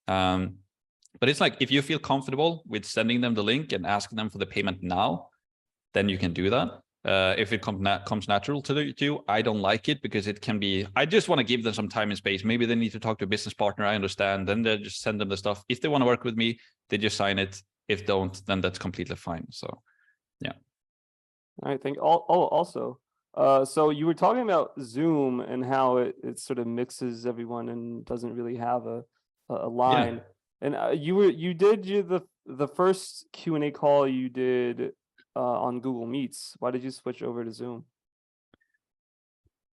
But it's like, if you feel comfortable with sending them the link and asking them for the payment now, then you can do that. If it comes natural to you, I don't like it because it can be, I just want to give them some time and space. Maybe they need to talk to a business partner. I understand. Then they just send them the stuff. If they want to work with me, they just sign it. If don't, then that's completely fine. So. Yeah. All right. Thank you. Also, so you were talking about Zoom and how it sort of mixes everyone and doesn't really have a line. Yeah. And you did the first Q&A call you did on Google Meets. Why did you switch over to Zoom?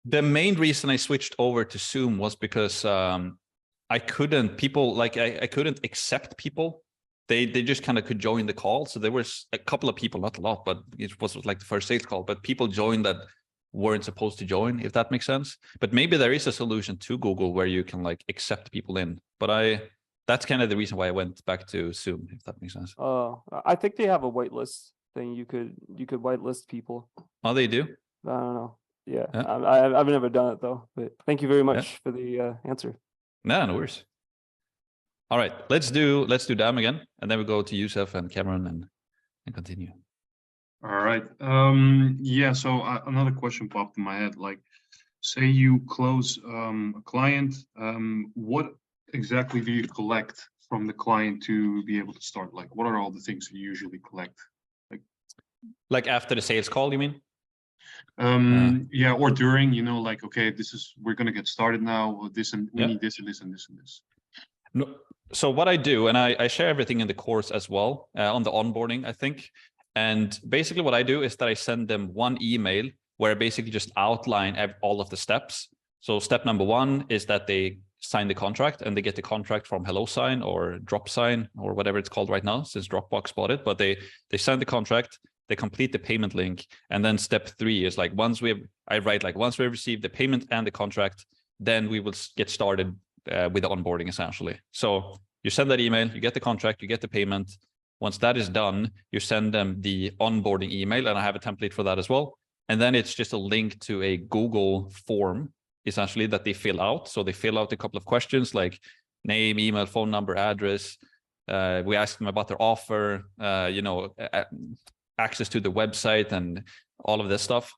The main reason I switched over to Zoom was because I couldn't accept people. They just kind of could join the call. So there was a couple of people, not a lot, but it was like the first sales call, but people joined that weren't supposed to join, if that makes sense. But maybe there is a solution to Google where you can like accept people in. But that's kind of the reason why I went back to Zoom, if that makes sense. I think they have a whitelist thing. You could whitelist people. Oh, they do? I don't know. Yeah. I've never done it though, but thank you very much for the answer. No worries. All right, let's do Dam again, and then we go to Yusuf and Cameron and continue. All right. So another question popped in my head. Like, say you close a client, what exactly do you collect from the client to be able to start? Like, what are all the things you usually collect? Like after the sales call, you mean? Yeah, or during, like, okay, we're gonna get started now. We need this and this and this and this. No. So what I do, and I share everything in the course as well, on the onboarding, I think. And basically what I do is that I send them one email where I basically just outline all of the steps. So step number 1 is that they sign the contract, and they get the contract from HelloSign or DropSign or whatever it's called right now, since Dropbox bought it. But they sign the contract, they complete the payment link, and then step 3 is like once we receive the payment and the contract, then we will get started with the onboarding essentially. So you send that email, you get the contract, you get the payment. Once that is done, you send them the onboarding email, and I have a template for that as well. And then it's just a link to a Google form essentially that they fill out. So they fill out a couple of questions like name, email, phone number, address. We ask them about their offer, access to the website and all of this stuff.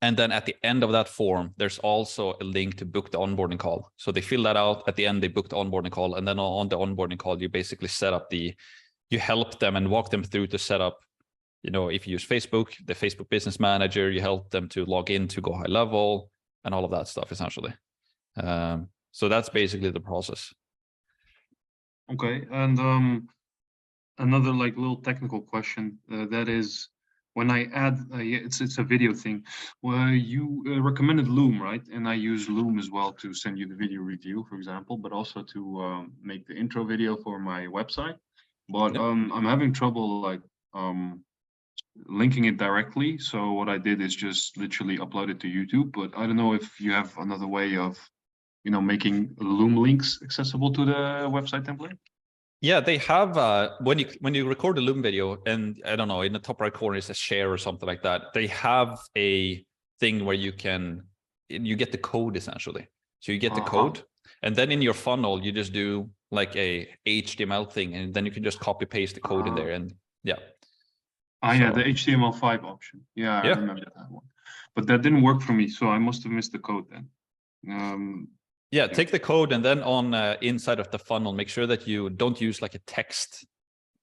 And then at the end of that form, there's also a link to book the onboarding call. So they fill that out. At the end, they book the onboarding call. And then on the onboarding call, you basically set up you help them and walk them through to set up, if you use Facebook, the Facebook Business Manager, you help them to log in to go high level. and all of that stuff essentially. So that's basically the process. Okay, and another like little technical question, that is, when I add, it's a video thing. Well, you recommended Loom, right? And I use Loom as well to send you the video review, for example, but also to make the intro video for my website. But I'm having trouble like linking it directly. So what I did is just literally upload it to YouTube. But I don't know if you have another way of, you know, making Loom links accessible to the website template. Yeah, they have when you record a Loom video, and I don't know, in the top right corner is a share or something like that. They have a thing where you get the code essentially. So you get the code, and then in your funnel you just do like a HTML thing, and then you can just copy paste the code in there, and yeah. Yeah, the HTML5 option. Yeah, I remember that one. But that didn't work for me, so I must have missed the code then. Yeah, take the code, and then on inside of the funnel, make sure that you don't use like a text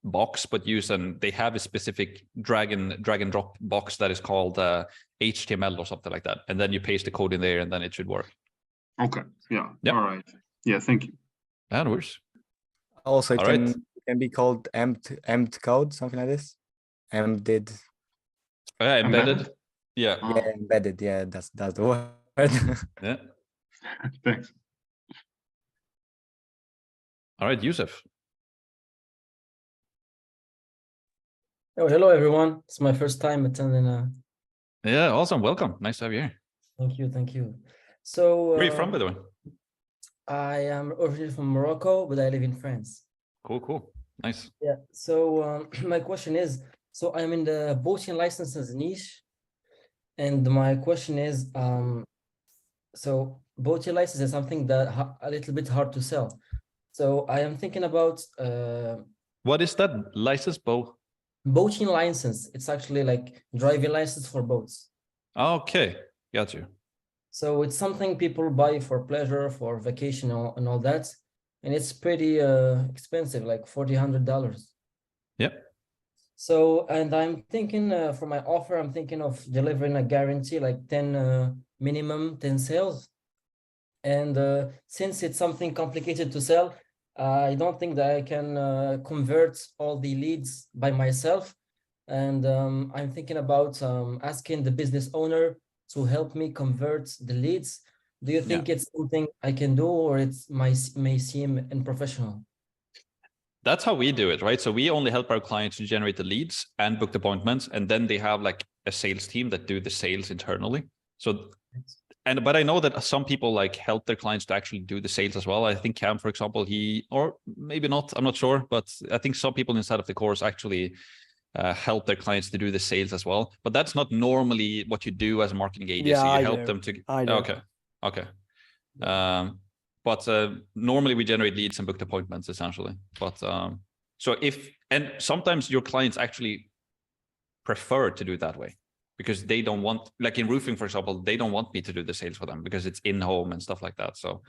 box, but they have a specific drag and drop box that is called HTML or something like that. And then you paste the code in there, and then it should work. Okay. Yeah. All right. Yeah. Thank you. That works. Also, it can be called empt code, something like this. Embedded. Embedded. Yeah. Yeah, embedded. Yeah, that's the word. Yeah. Thanks. All right, Yusuf. Oh, hello everyone. It's my first time attending. Yeah, awesome. Welcome. Nice to have you here. Thank you, thank you. So where are you from, by the way? I am originally from Morocco, but I live in France. Cool. Nice. Yeah. So my question is, so I'm in the boating licenses niche, and my question is, so boating license is something that a little bit hard to sell. So I am thinking about what is that license? Boating license. It's actually like driving license for boats. Okay, got you. So it's something people buy for pleasure, for vacation, and all that, and it's pretty expensive, like $400. Yep. So, and I'm thinking for my offer, I'm thinking of delivering a guarantee, like 10 minimum 10 sales. And since it's something complicated to sell, I don't think that I can convert all the leads by myself. And I'm thinking about asking the business owner to help me convert the leads. Do you think it's something I can do, or it may seem unprofessional? That's how we do it, right? So we only help our clients to generate the leads and book the appointments, and then they have like a sales team that do the sales internally. So, but I know that some people like help their clients to actually do the sales as well. I think Cam, for example, or maybe not, I'm not sure, but I think some people inside of the course actually help their clients to do the sales as well. But that's not normally what you do as a marketing agency. Yeah, you help them to. Okay. But normally we generate leads and booked appointments essentially. But so and sometimes your clients actually prefer to do it that way, because they don't want, like in roofing, for example, they don't want me to do the sales for them because it's in home and stuff like that. So,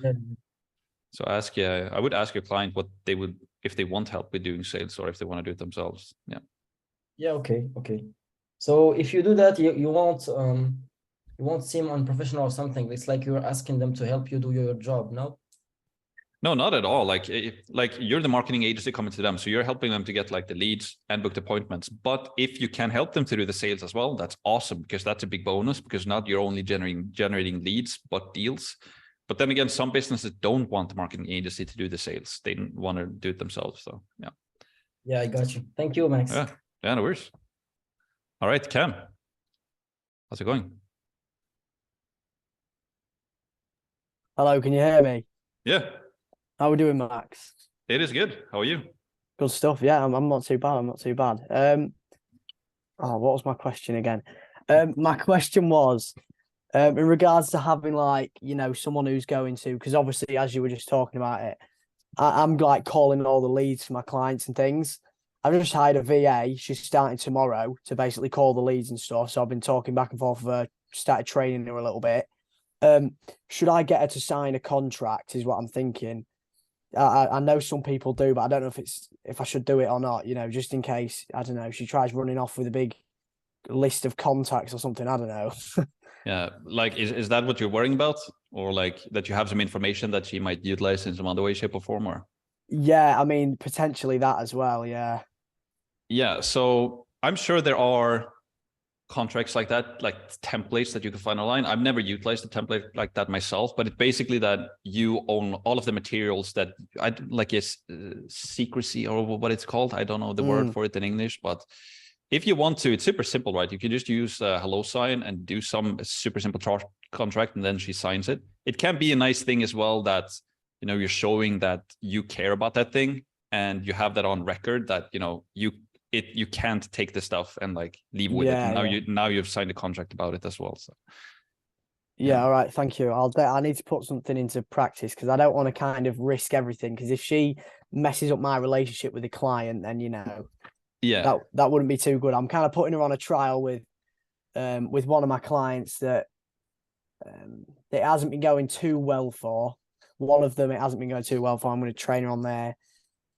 so I would ask your client what they would, if they want help with doing sales, or if they want to do it themselves. Yeah. Yeah. Okay. So if you do that, you won't seem unprofessional or something. It's like you're asking them to help you do your job. No, not at all. Like you're the marketing agency coming to them, so you're helping them to get like the leads and booked appointments. But if you can help them to do the sales as well, that's awesome, because that's a big bonus, because now you're only generating leads but deals. But then again, some businesses don't want the marketing agency to do the sales. They want to do it themselves. So yeah. Yeah, I got you. Thank you, Max. Yeah, no worries. All right, Cam, how's it going? Hello, can you hear me? Yeah. How are we doing, Max? It is good. How are you? Good stuff. Yeah, I'm not too bad. I'm not too bad. What was my question again? My question was, in regards to having like, someone who's going to, because obviously, as you were just talking about it, I'm like calling all the leads for my clients and things. I've just hired a VA. She's starting tomorrow to basically call the leads and stuff. So I've been talking back and forth with her, started training her a little bit. Should I get her to sign a contract is what I'm thinking. I know some people do, but I don't know if I should do it or not, just in case, I don't know, she tries running off with a big list of contacts or something. I don't know. Yeah, like is that what you're worrying about, or like that you have some information that she might utilize in some other way, shape, or form, or? Yeah, I mean, potentially that as well. Yeah. Yeah, so I'm sure there are contracts like that, like templates that you can find online. I've never utilized a template like that myself, but it's basically that you own all of the materials that I like is secrecy or what it's called. I don't know the word for it in English, but if you want to, it's super simple, right? You can just use a hello sign and do some super simple contract, and then she signs it. It can be a nice thing as well that, you know, you're showing that you care about that thing and you have that on record that, you know, you can't take the stuff and like leave with it. And now you've signed a contract about it as well. So yeah, all right, thank you. I need to put something into practice because I don't want to kind of risk everything, because if she messes up my relationship with the client, then, you know, that wouldn't be too good. I'm kind of putting her on a trial with one of my clients that it hasn't been going too well for. One of them it hasn't been going too well for. I'm going to train her on there.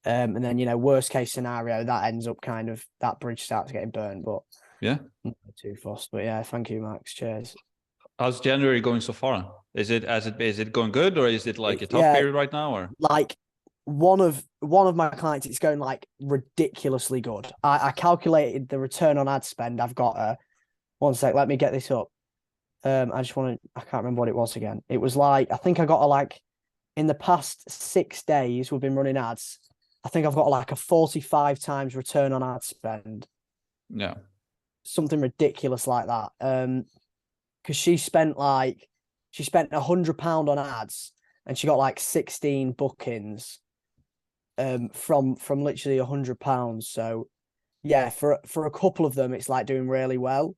And then, you know, worst case scenario, that ends up kind of, that bridge starts getting burned. But yeah, not too fussed. But yeah, thank you, Max. Cheers. How's January going so far? Is it going good, or is it like a tough period right now? Or like one of my clients, it's going like ridiculously good. I calculated the return on ad spend. I've got one sec, let me get this up. I can't remember what it was again. It was like, I think I got like in the past 6 days we've been running ads, I think I've got like a 45 times return on ad spend. Yeah. Something ridiculous like that. Because she spent £100 on ads and she got like 16 bookings from literally £100. So yeah, for a couple of them, it's like doing really well.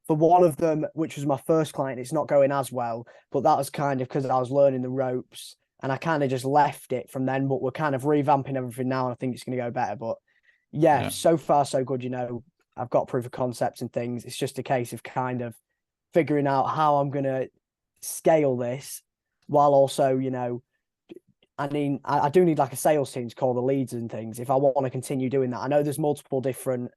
For one of them, which was my first client, it's not going as well, but that was kind of because I was learning the ropes. And I kind of just left it from then, but we're kind of revamping everything now. And I think it's going to go better. But yeah, so far, so good. You know, I've got proof of concepts and things. It's just a case of kind of figuring out how I'm going to scale this while also, you know, I mean, I do need like a sales team to call the leads and things if I want to continue doing that. I know there's multiple different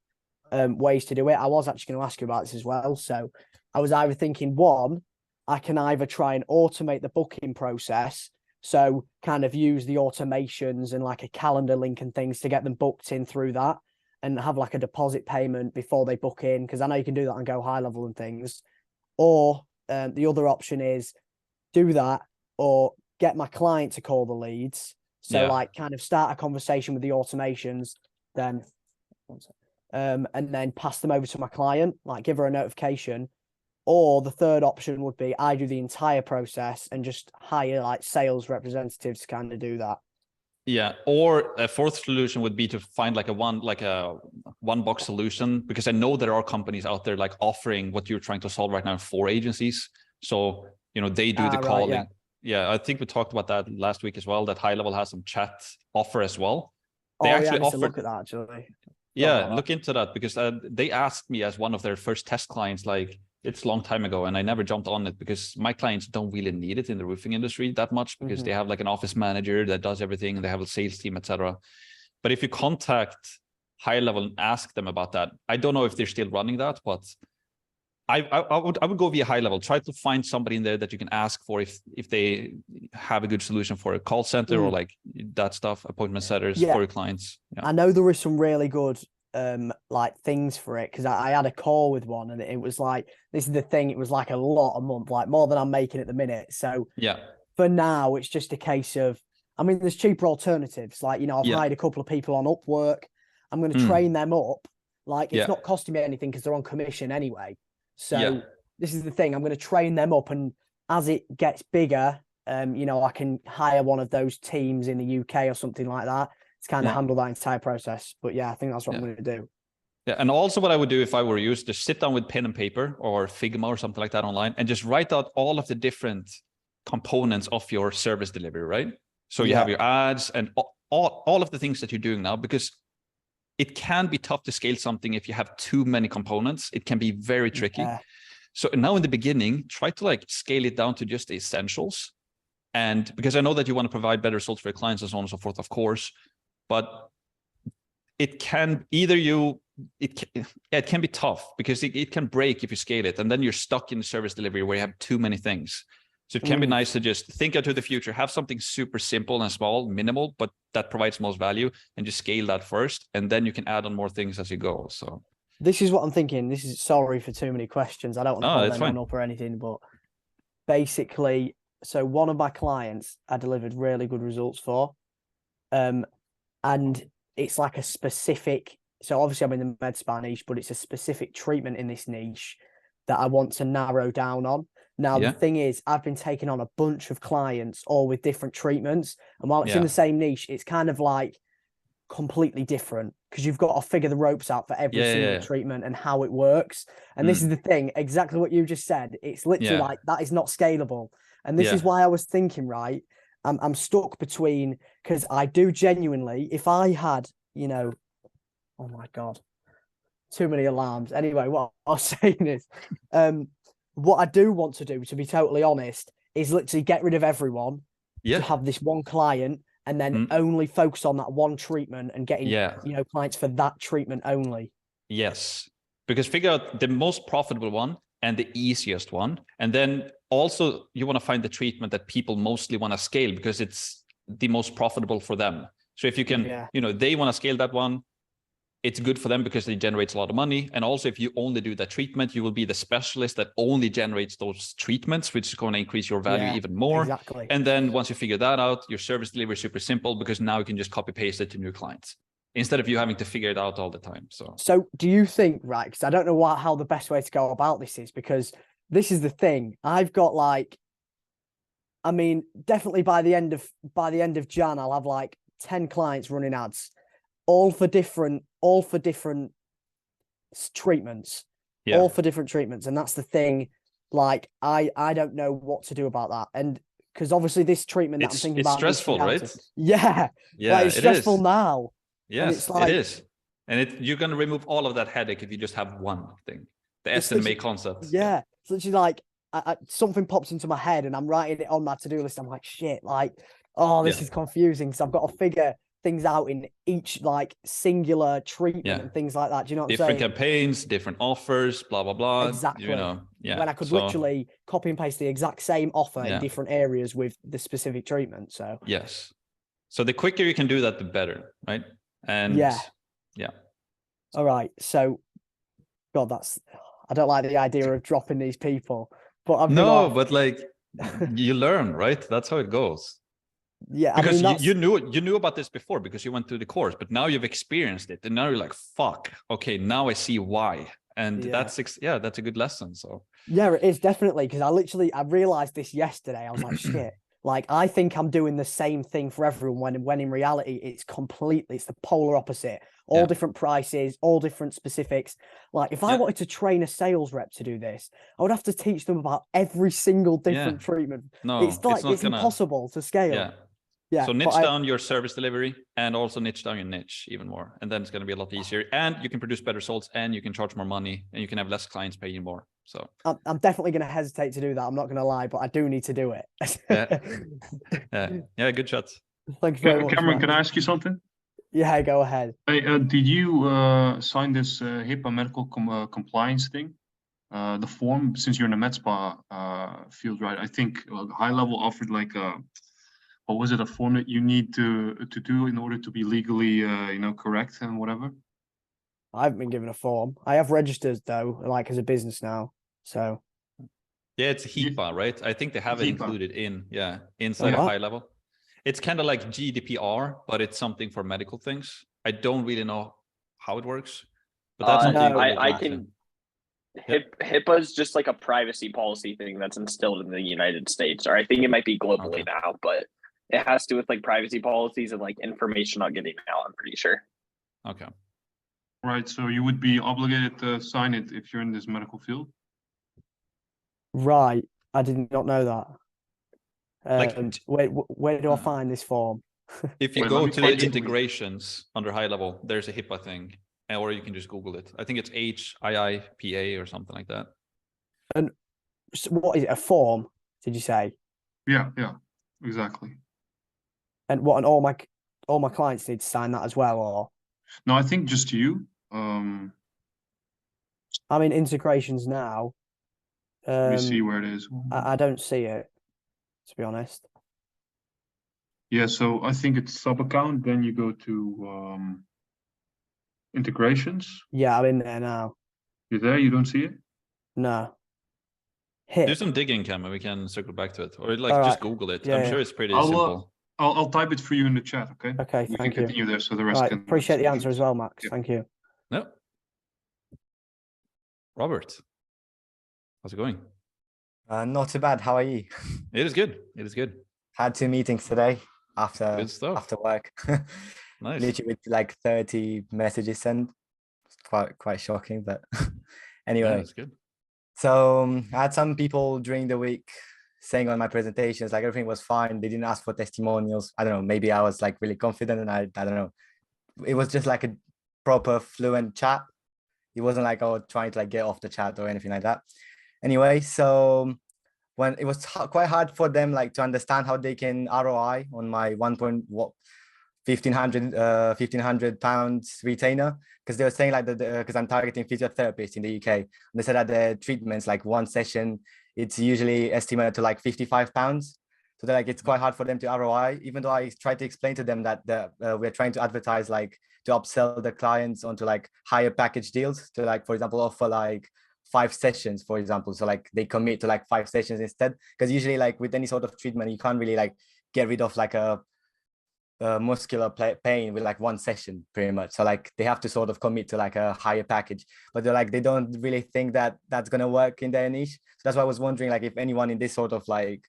ways to do it. I was actually going to ask you about this as well. So I was either thinking, one, I can either try and automate the booking process. So kind of use the automations and like a calendar link and things to get them booked in through that and have like a deposit payment before they book in. Because I know you can do that on Go High Level and things. Or the other option is do that or get my client to call the leads. So like kind of start a conversation with the automations, then and then pass them over to my client, like give her a notification. Or the third option would be I do the entire process and just hire like sales representatives to kind of do that. Yeah, or a fourth solution would be to find like a one box solution, because I know there are companies out there like offering what you're trying to solve right now for agencies. So, you know, they do the calling. Right, yeah, I think we talked about that last week as well, that High Level has some chat offer as well. They actually offer. Look at that actually. Yeah, look into that, because they asked me as one of their first test clients, like it's a long time ago, and I never jumped on it because my clients don't really need it in the roofing industry that much, because they have like an office manager that does everything and they have a sales team, etc. But if you contact High Level and ask them about that, I don't know if they're still running that, but I would go via High Level. Try to find somebody in there that you can ask for if they have a good solution for a call center or like that stuff, appointment setters for your clients. Yeah. I know there is some really good like things for it, because I had a call with one and it was like, this is the thing, it was like a lot a month, like more than I'm making at the minute. So yeah, for now it's just a case of, I mean, there's cheaper alternatives, like, you know, I've hired a couple of people on Upwork. I'm going to train them up, like it's not costing me anything because they're on commission anyway. So this is the thing, I'm going to train them up, and as it gets bigger, you know, I can hire one of those teams in the UK or something like that to kind of handle that entire process. But yeah, I think that's what I'm going to do. Yeah, and also what I would do if I were you is just sit down with pen and paper or Figma or something like that online and just write out all of the different components of your service delivery, right? So you have your ads and all of the things that you're doing now, because it can be tough to scale something if you have too many components. It can be very tricky. So now in the beginning, try to like scale it down to just the essentials. And because I know that you want to provide better results for your clients and so on and so forth, of course, but it can either it can be tough because it can break if you scale it, and then you're stuck in service delivery where you have too many things. So it can be nice to just think out to the future, have something super simple and small, minimal, but that provides most value, and just scale that first, and then you can add on more things as you go. So this is what I'm thinking. This is, sorry for too many questions. I don't want to hold anyone up or anything, but basically, so one of my clients I delivered really good results for, and it's like a specific, so obviously I'm in the med spa niche, but it's a specific treatment in this niche that I want to narrow down on. Now, the thing is, I've been taking on a bunch of clients all with different treatments. And while it's in the same niche, it's kind of like completely different because you've got to figure the ropes out for every single treatment and how it works. And this is the thing, exactly what you just said. It's literally like, that is not scalable. And this is why I was thinking, right, I'm stuck between, because I do genuinely, if I had, you know, oh my God, too many alarms. Anyway, what I was saying is, what I do want to do, to be totally honest, is literally get rid of everyone to have this one client and then only focus on that one treatment and getting, you know, clients for that treatment only. Yes, because figure out the most profitable one and the easiest one. And then also you want to find the treatment that people mostly want to scale because it's the most profitable for them. So if you can, you know, they want to scale that one, it's good for them because it generates a lot of money. And also if you only do that treatment, you will be the specialist that only generates those treatments, which is going to increase your value even more. Exactly. And then once you figure that out, your service delivery is super simple because now you can just copy paste it to new clients instead of you having to figure it out all the time. So do you think, right, because I don't know how the best way to go about this is, because this is the thing. I've got like, I mean, definitely by the end of Jan, I'll have like 10 clients running ads, all for different treatments, all for different treatments. And that's the thing. Like, I don't know what to do about that. And because obviously this treatment that I'm thinking about, it's stressful, right? Like, it's stressful now. Yes, it's like, it is. And you're going to remove all of that headache if you just have one thing, the SMMA concept. Yeah. So it's like, something pops into my head and I'm writing it on my to-do list. I'm like, shit, like, oh, this is confusing. So I've got to figure things out in each like singular treatment and things like that. Do you know what I'm saying? Different campaigns, different offers, blah, blah, blah. Exactly. You know, when I could literally copy and paste the exact same offer in different areas with the specific treatment. So yes. So the quicker you can do that, the better, right? And yeah. All right. So God, I don't like the idea of dropping these people, but but like you learn, right? That's how it goes. Yeah, because I mean, you knew about this before because you went through the course, but now you've experienced it, and now you're like, "Fuck, okay, now I see why." And that's a good lesson. So yeah, it is definitely, because I realized this yesterday. I was like, shit. Like, I think I'm doing the same thing for everyone when in reality it's the polar opposite. All different prices, all different specifics. Like, if I wanted to train a sales rep to do this, I would have to teach them about every single different treatment. No, it's impossible to scale. Yeah. So niche down your service delivery and also niche down your niche even more. And then it's going to be a lot easier, and you can produce better results, and you can charge more money, and you can have less clients pay you more. So I'm definitely going to hesitate to do that. I'm not going to lie, but I do need to do it. Yeah. Good shots. Thank you very much, Cameron, can I ask you something? Yeah, go ahead. Hey, did you sign this HIPAA medical compliance thing? The form, since you're in the med spa field, right? I think High Level offered like what was it, a form that you need to do in order to be legally correct and whatever? I haven't been given a form. I have registered though, like as a business now. So yeah, it's HIPAA, right? I think they have it included inside of High Level. It's kind of like GDPR, but it's something for medical things. I don't really know how it works, but that's something I can. HIPAA is just like a privacy policy thing that's instilled in the United States, or I think it might be globally now, but it has to do with like privacy policies and like information not getting out, I'm pretty sure. Okay. Right. So you would be obligated to sign it if you're in this medical field? Right. I did not know that. Where do I find this form? If you go to the integrations under High Level, there's a HIPAA thing, or you can just Google it. I think it's HIIPA or something like that. And what is it? A form? Did you say? Yeah, exactly. And all my clients need to sign that as well, or? No, I think just you. I mean, integrations now. Let me see where it is. I don't see it, to be honest. Yeah, so I think it's sub account. Then you go to integrations. Yeah, I'm in there now. You're there. You don't see it. No. Do some digging, Cam, and we can circle back to it, or like All just right. Google it. Yeah, I'm yeah. sure it's pretty I'll, simple. I'll type it for you in the chat. Okay. Okay. We Thank can you. continue there, so the rest Right. can. Appreciate the answer as well, Max. Yeah. Thank you. No. Robert, how's it going? Not too bad. How are you? It is good. It is good. Had 2 meetings today after Good stuff. after work. Nice. Literally with like 30 messages sent. Quite shocking, but anyway. Yeah, that's good. So I had some people during the week saying on my presentations like everything was fine. They didn't ask for testimonials. I don't know. Maybe I was like really confident, and I don't know. It was just like a proper fluent chat. It wasn't like I was trying to like get off the chat or anything like that. Anyway, so when it was quite hard for them like to understand how they can ROI on my 1,500 pounds retainer, because they were saying like that because I'm targeting physiotherapists in the UK, and they said that the treatments, like one session, it's usually estimated to like 55 pounds. So they're like, it's quite hard for them to ROI, even though I tried to explain to them that we're trying to advertise, like to upsell the clients onto like higher package deals, to like, for example, offer like 5 sessions, for example. So like they commit to like 5 sessions instead, because usually like with any sort of treatment, you can't really like get rid of like a muscular pain with like 1 session pretty much. So like they have to sort of commit to like a higher package, but they're like, they don't really think that that's going to work in their niche. So that's why I was wondering like if anyone in this sort of like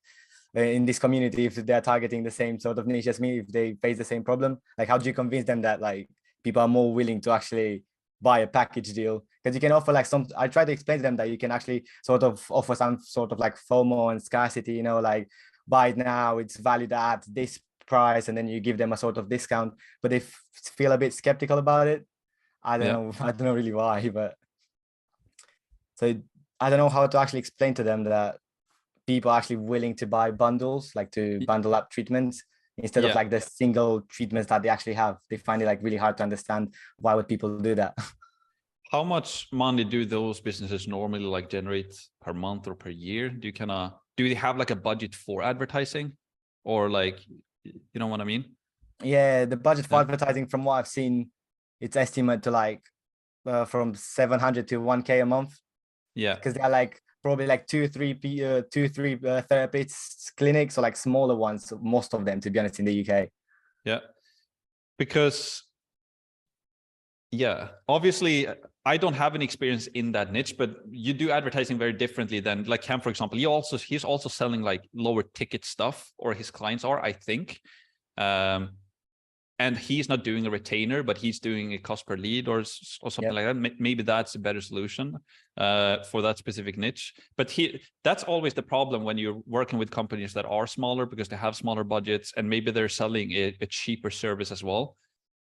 in this community, if they're targeting the same sort of niche as me, if they face the same problem, like how do you convince them that like people are more willing to actually buy a package deal? Because you can offer like some, I try to explain to them that you can actually sort of offer some sort of like FOMO and scarcity, you know, like buy it now, it's valued at this price, and then you give them a sort of discount, but they feel a bit skeptical about it. I don't know. I don't know really why, but so I don't know how to actually explain to them that people are actually willing to buy bundles, like to bundle up treatments instead of like the single treatments that they actually have. They find it like really hard to understand why would people do that. How much money do those businesses normally like generate per month or per year? Do they have like a budget for advertising, or like, you know what I mean? Yeah, the budget for advertising, from what I've seen, it's estimated to like from 700 to 1K a month. Yeah, because they're like probably like 2-3 therapists clinics, or like smaller ones, most of them, to be honest, in the UK. Yeah, because obviously I don't have any experience in that niche, but you do advertising very differently than like Cam, for example. He's also selling like lower ticket stuff, or his clients are, I think. And he's not doing a retainer, but he's doing a cost per lead or something like that. Maybe that's a better solution for that specific niche. But that's always the problem when you're working with companies that are smaller, because they have smaller budgets and maybe they're selling a cheaper service as well.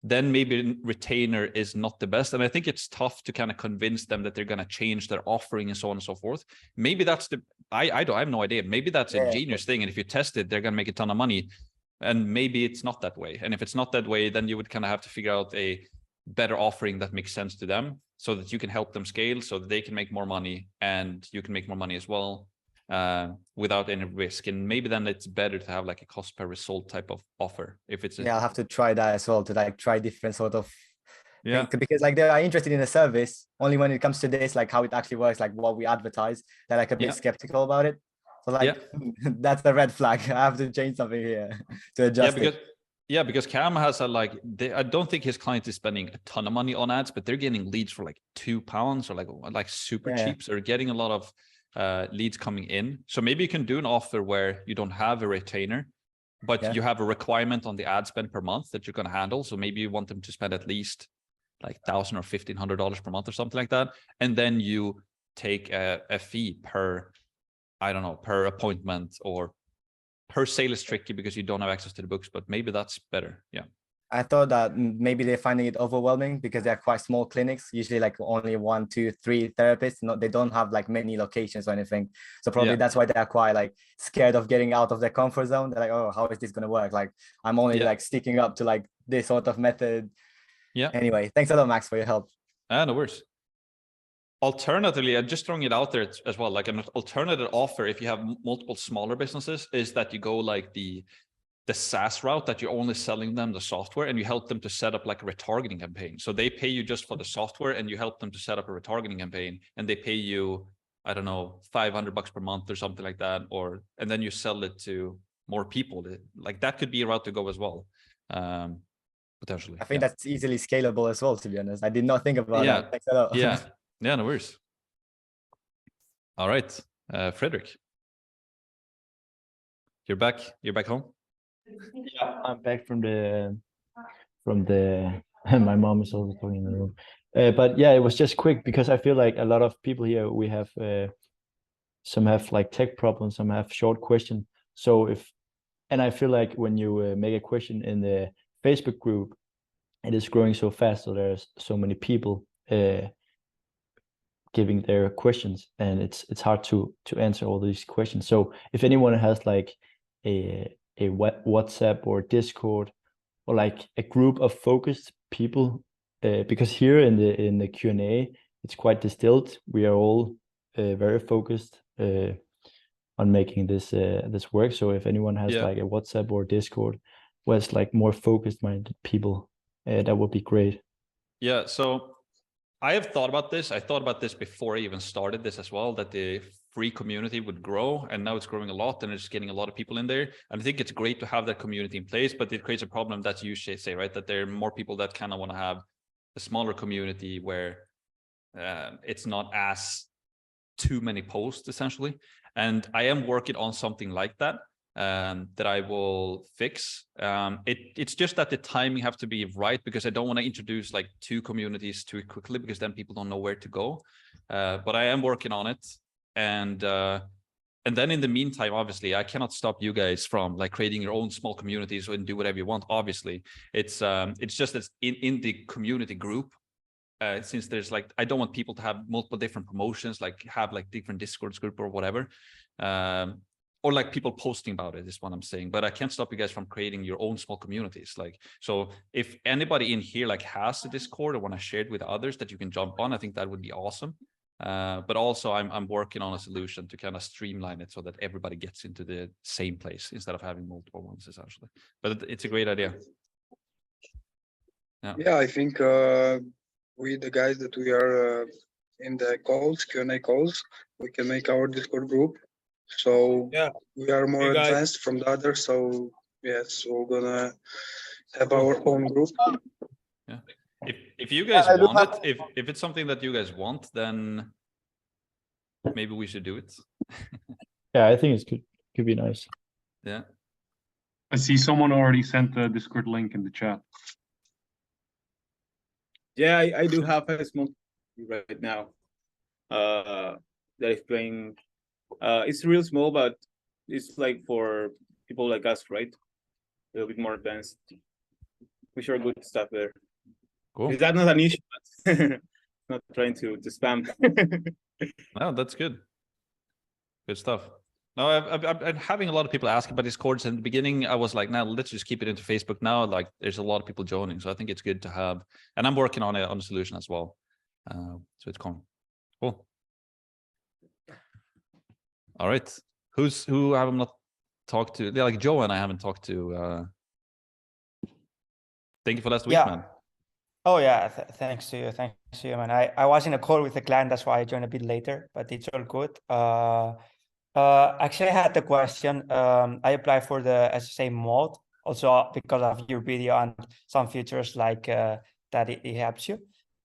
Then maybe retainer is not the best. And I think it's tough to kind of convince them that they're going to change their offering and so on and so forth. Maybe that's I have no idea. Maybe that's a genius thing. And if you test it, they're going to make a ton of money. And maybe it's not that way. And if it's not that way, then you would kind of have to figure out a better offering that makes sense to them, so that you can help them scale, so that they can make more money and you can make more money as well, without any risk. And maybe then it's better to have like a cost per result type of offer. If it's I'll have to try that as well, to like try different sort of because like they are interested in the service, only when it comes to this, like how it actually works, like what we advertise, they're like a bit skeptical about it. So like that's the red flag. I have to change something here to adjust it. Because Cam has I don't think his client is spending a ton of money on ads, but they're getting leads for like £2 or like super cheap. So they're getting a lot of leads coming in. So maybe you can do an offer where you don't have a retainer, but you have a requirement on the ad spend per month that you're going to handle. So maybe you want them to spend at least like $1,000 or $1,500 per month or something like that. And then you take a fee per, I don't know, per appointment, or per sale is tricky because you don't have access to the books, but maybe that's better. Yeah. I thought that maybe they're finding it overwhelming because they're quite small clinics, usually like only 1, 2, 3 therapists. They don't have like many locations or anything. So probably that's why they're quite like scared of getting out of their comfort zone. They're like, oh, how is this going to work? Like I'm only like sticking up to like this sort of method. Yeah. Anyway, thanks a lot, Max, for your help. No worries. Alternatively, I'm just throwing it out there as well. Like an alternative offer, if you have multiple smaller businesses, is that you go like the SaaS route, that you're only selling them the software and you help them to set up like a retargeting campaign. So they pay you just for the software and you help them to set up a retargeting campaign, and they pay you, I don't know, $500 per month or something like that, and then you sell it to more people. Like that could be a route to go as well. Potentially. I think that's easily scalable as well, to be honest. I did not think about that. Thanks a lot. Yeah, no worries. All right, Frederick, you're back home? Yeah, I'm back from the my mom is also talking in the room. But yeah, it was just quick because I feel like a lot of people here, we have some have like tech problems, some have short question. So and I feel like when you make a question in the Facebook group, it is growing so fast, so there's so many people giving their questions, and it's hard to answer all these questions. So if anyone has like a WhatsApp or Discord or like a group of focused people, because here in the Q&A it's quite distilled. We are all very focused on making this work. So if anyone has like a WhatsApp or Discord where it's like more focused minded people, that would be great. Yeah, so I have thought about this. I thought about this before I even started this as well, that the free community would grow, and now it's growing a lot and it's getting a lot of people in there. And I think it's great to have that community in place, but it creates a problem that you say, right? That there are more people that kind of want to have a smaller community where it's not as too many posts essentially. And I am working on something like that. That I will fix. It's just that the timing have to be right, because I don't want to introduce like 2 communities too quickly, because then people don't know where to go. But I am working on it, and then in the meantime, obviously, I cannot stop you guys from like creating your own small communities and do whatever you want. Obviously, it's just that in the community group. Since there's like, I don't want people to have multiple different promotions, like have like different Discords group or whatever. Or like people posting about it is what I'm saying, but I can't stop you guys from creating your own small communities. Like, so if anybody in here like has a Discord or want to share it with others that you can jump on, I think that would be awesome. But also I'm working on a solution to kind of streamline it so that everybody gets into the same place instead of having multiple ones essentially. But it's a great idea. Yeah, I think we, the guys that we are in the calls, Q&A calls, we can make our Discord group. So yeah, we are more advanced from the others. So yes, we're gonna have our own group. Yeah. If you guys want it, if it's something that you guys want, then maybe we should do it. Yeah, I think it could be nice. Yeah. I see someone already sent the Discord link in the chat. Yeah, I do have a small right now. That is playing. It's real small, but it's like for people like us, right? A little bit more advanced. We share good stuff there. Cool. Is that not an issue? Not trying to spam. No, that's good. Good stuff. No, I've been having a lot of people ask about Discords. In the beginning, I was like, "No, let's just keep it into Facebook." Now, like, there's a lot of people joining, so I think it's good to have. And I'm working on a solution as well. So it's cool. All right. Who I have not talked to? Yeah, like Joe and I haven't talked to. Thank you for last week, man. Oh yeah, thanks to you, man. I was in a call with a client, that's why I joined a bit later, but it's all good. Actually, I had the question. I applied for the SSA mode also because of your video and some features like that it helps you.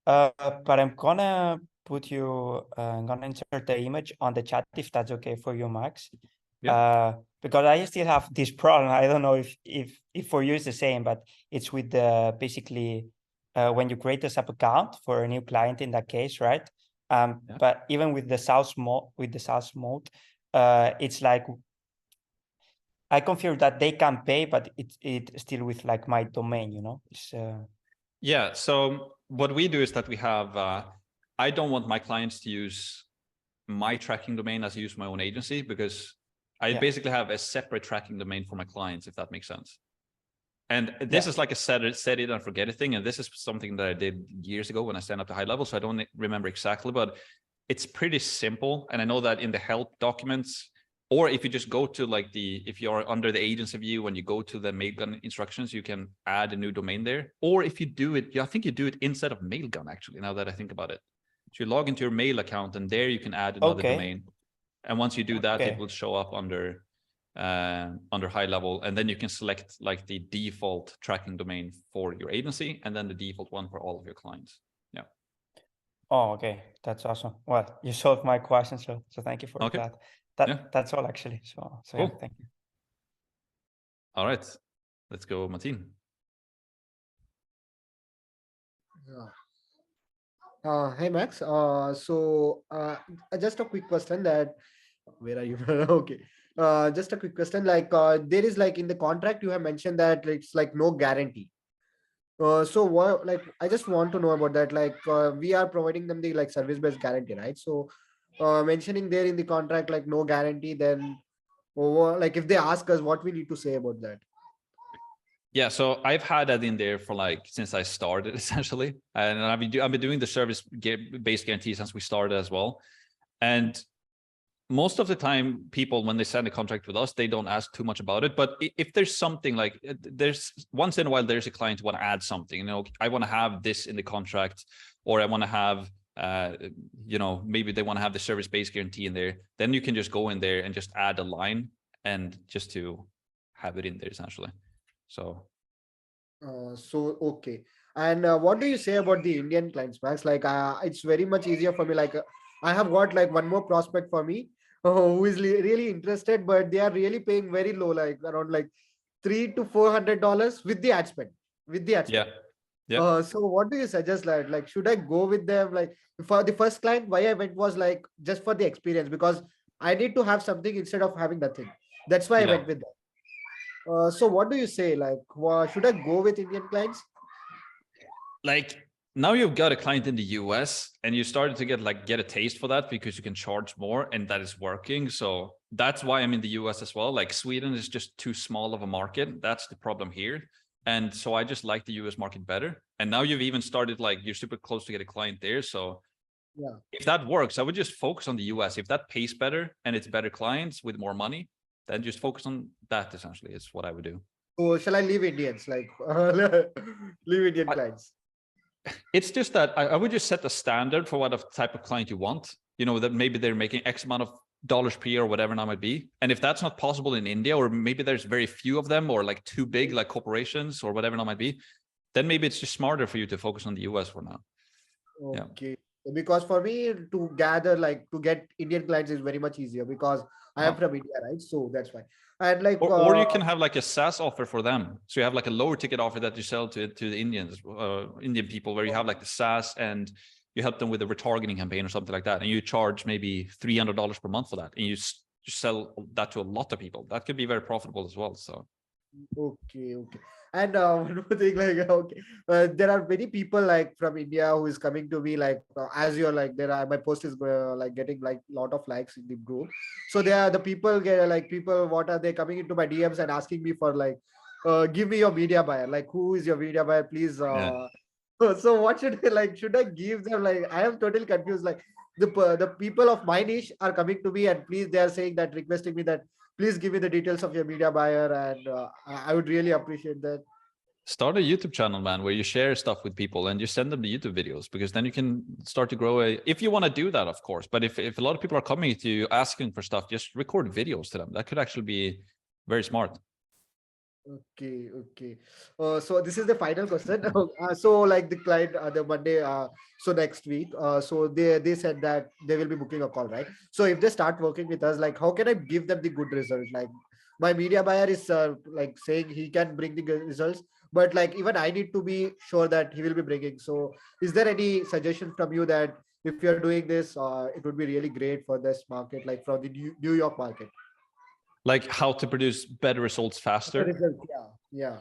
But I'm gonna put you. I'm gonna insert the image on the chat if that's okay for you, Max. Yeah. Because I still have this problem. I don't know if for you it's the same, but it's with the basically when you create a sub account for a new client in that case, right? But even with the SaaS mode, it's like I confirm that they can pay, but it's still with like my domain, you know. It's, Yeah. So what we do is that we have. I don't want my clients to use my tracking domain as I use my own agency, because I basically have a separate tracking domain for my clients, if that makes sense. And this is like a set it and forget it thing. And this is something that I did years ago when I signed up to high level. So I don't remember exactly, but it's pretty simple. And I know that in the help documents, or if you just go to like if you're under the agency view, when you go to the Mailgun instructions, you can add a new domain there. Or if you do it, I think you do it instead of Mailgun actually, now that I think about it. So you log into your mail account and there you can add another domain. And once you do that, it will show up under high level. And then you can select like the default tracking domain for your agency and then the default one for all of your clients. Yeah. Oh, okay. That's awesome. Well, you solved my question. So thank you for that. That's all actually. So Cool. yeah, thank you. All right, let's go, Martin. Hey Max. Just a quick question that where are you? Okay. Just a quick question. Like there is like in the contract you have mentioned that it's like no guarantee. So what like I just want to know about that. Like we are providing them the like service-based guarantee, right? So mentioning there in the contract like no guarantee, then like if they ask us what we need to say about that. Yeah, so I've had that in there for like since I started essentially, and I've been doing the service-based guarantee since we started as well. And most of the time, people when they sign a contract with us, they don't ask too much about it. But if there's something like there's once in a while, there's a client who want to add something. You know, I want to have this in the contract, or I want to have you know, maybe they want to have the service-based guarantee in there. Then you can just go in there and just add a line and just to have it in there essentially. So okay. And what do you say about the Indian clients, Max? Like it's very much easier for me. Like I have got like one more prospect for me who is really interested, but they are really paying very low, like around like $300 to $400 with the ad spend. With the ad spend. Yeah. So what do you suggest? Like should I go with them? Like for the first client, why I went was like just for the experience, because I need to have something instead of having nothing. That's why I went with them. So what do you say? Like, should I go with Indian clients? Like now you've got a client in the US and you started to get a taste for that because you can charge more and that is working. So that's why I'm in the US as well. Like Sweden is just too small of a market. That's the problem here. And so I just like the US market better. And now you've even started like you're super close to get a client there. So yeah, if that works, I would just focus on the US. If that pays better and it's better clients with more money, then just focus on that essentially is what I would do. So shall I leave Indians? Like leave Indian clients? It's just that I would just set a standard for what type of client you want. You know, that maybe they're making X amount of dollars per year or whatever it might be. And if that's not possible in India, or maybe there's very few of them or like too big like corporations or whatever it might be, then maybe it's just smarter for you to focus on the US for now. Okay. Yeah. Because for me to get Indian clients is very much easier because I am from India, right? So that's why. And like or you can have like a SaaS offer for them. So you have like a lower ticket offer that you sell to the Indian people, where you have like the SaaS and you help them with a retargeting campaign or something like that, and you charge maybe $300 per month for that, and you sell that to a lot of people. That could be very profitable as well. So okay. And one more thing, like there are many people like from India who is coming to me like as you're like my post is like getting like a lot of likes in the group. So they are the people what are they coming into my DMs and asking me for like give me your media buyer, like who is your media buyer, please. So what should I like? Should I give them? Like I am totally confused. Like the people of my niche are coming to me and please they are saying that, requesting me that please give me the details of your media buyer, and I would really appreciate that. Start a YouTube channel, man, where you share stuff with people and you send them the YouTube videos, because then you can start to grow if you want to do that, of course. But if a lot of people are coming to you asking for stuff, just record videos to them. That could actually be very smart. Okay. So this is the final question. So like the client the Monday, so next week, so they said that they will be booking a call, right? So if they start working with us, like how can I give them the good result? Like my media buyer is like saying he can bring the good results, but like even I need to be sure that he will be bringing. So is there any suggestion from you that if you're doing this, it would be really great for this market, like from the New York market? Like how to produce better results faster. Yeah.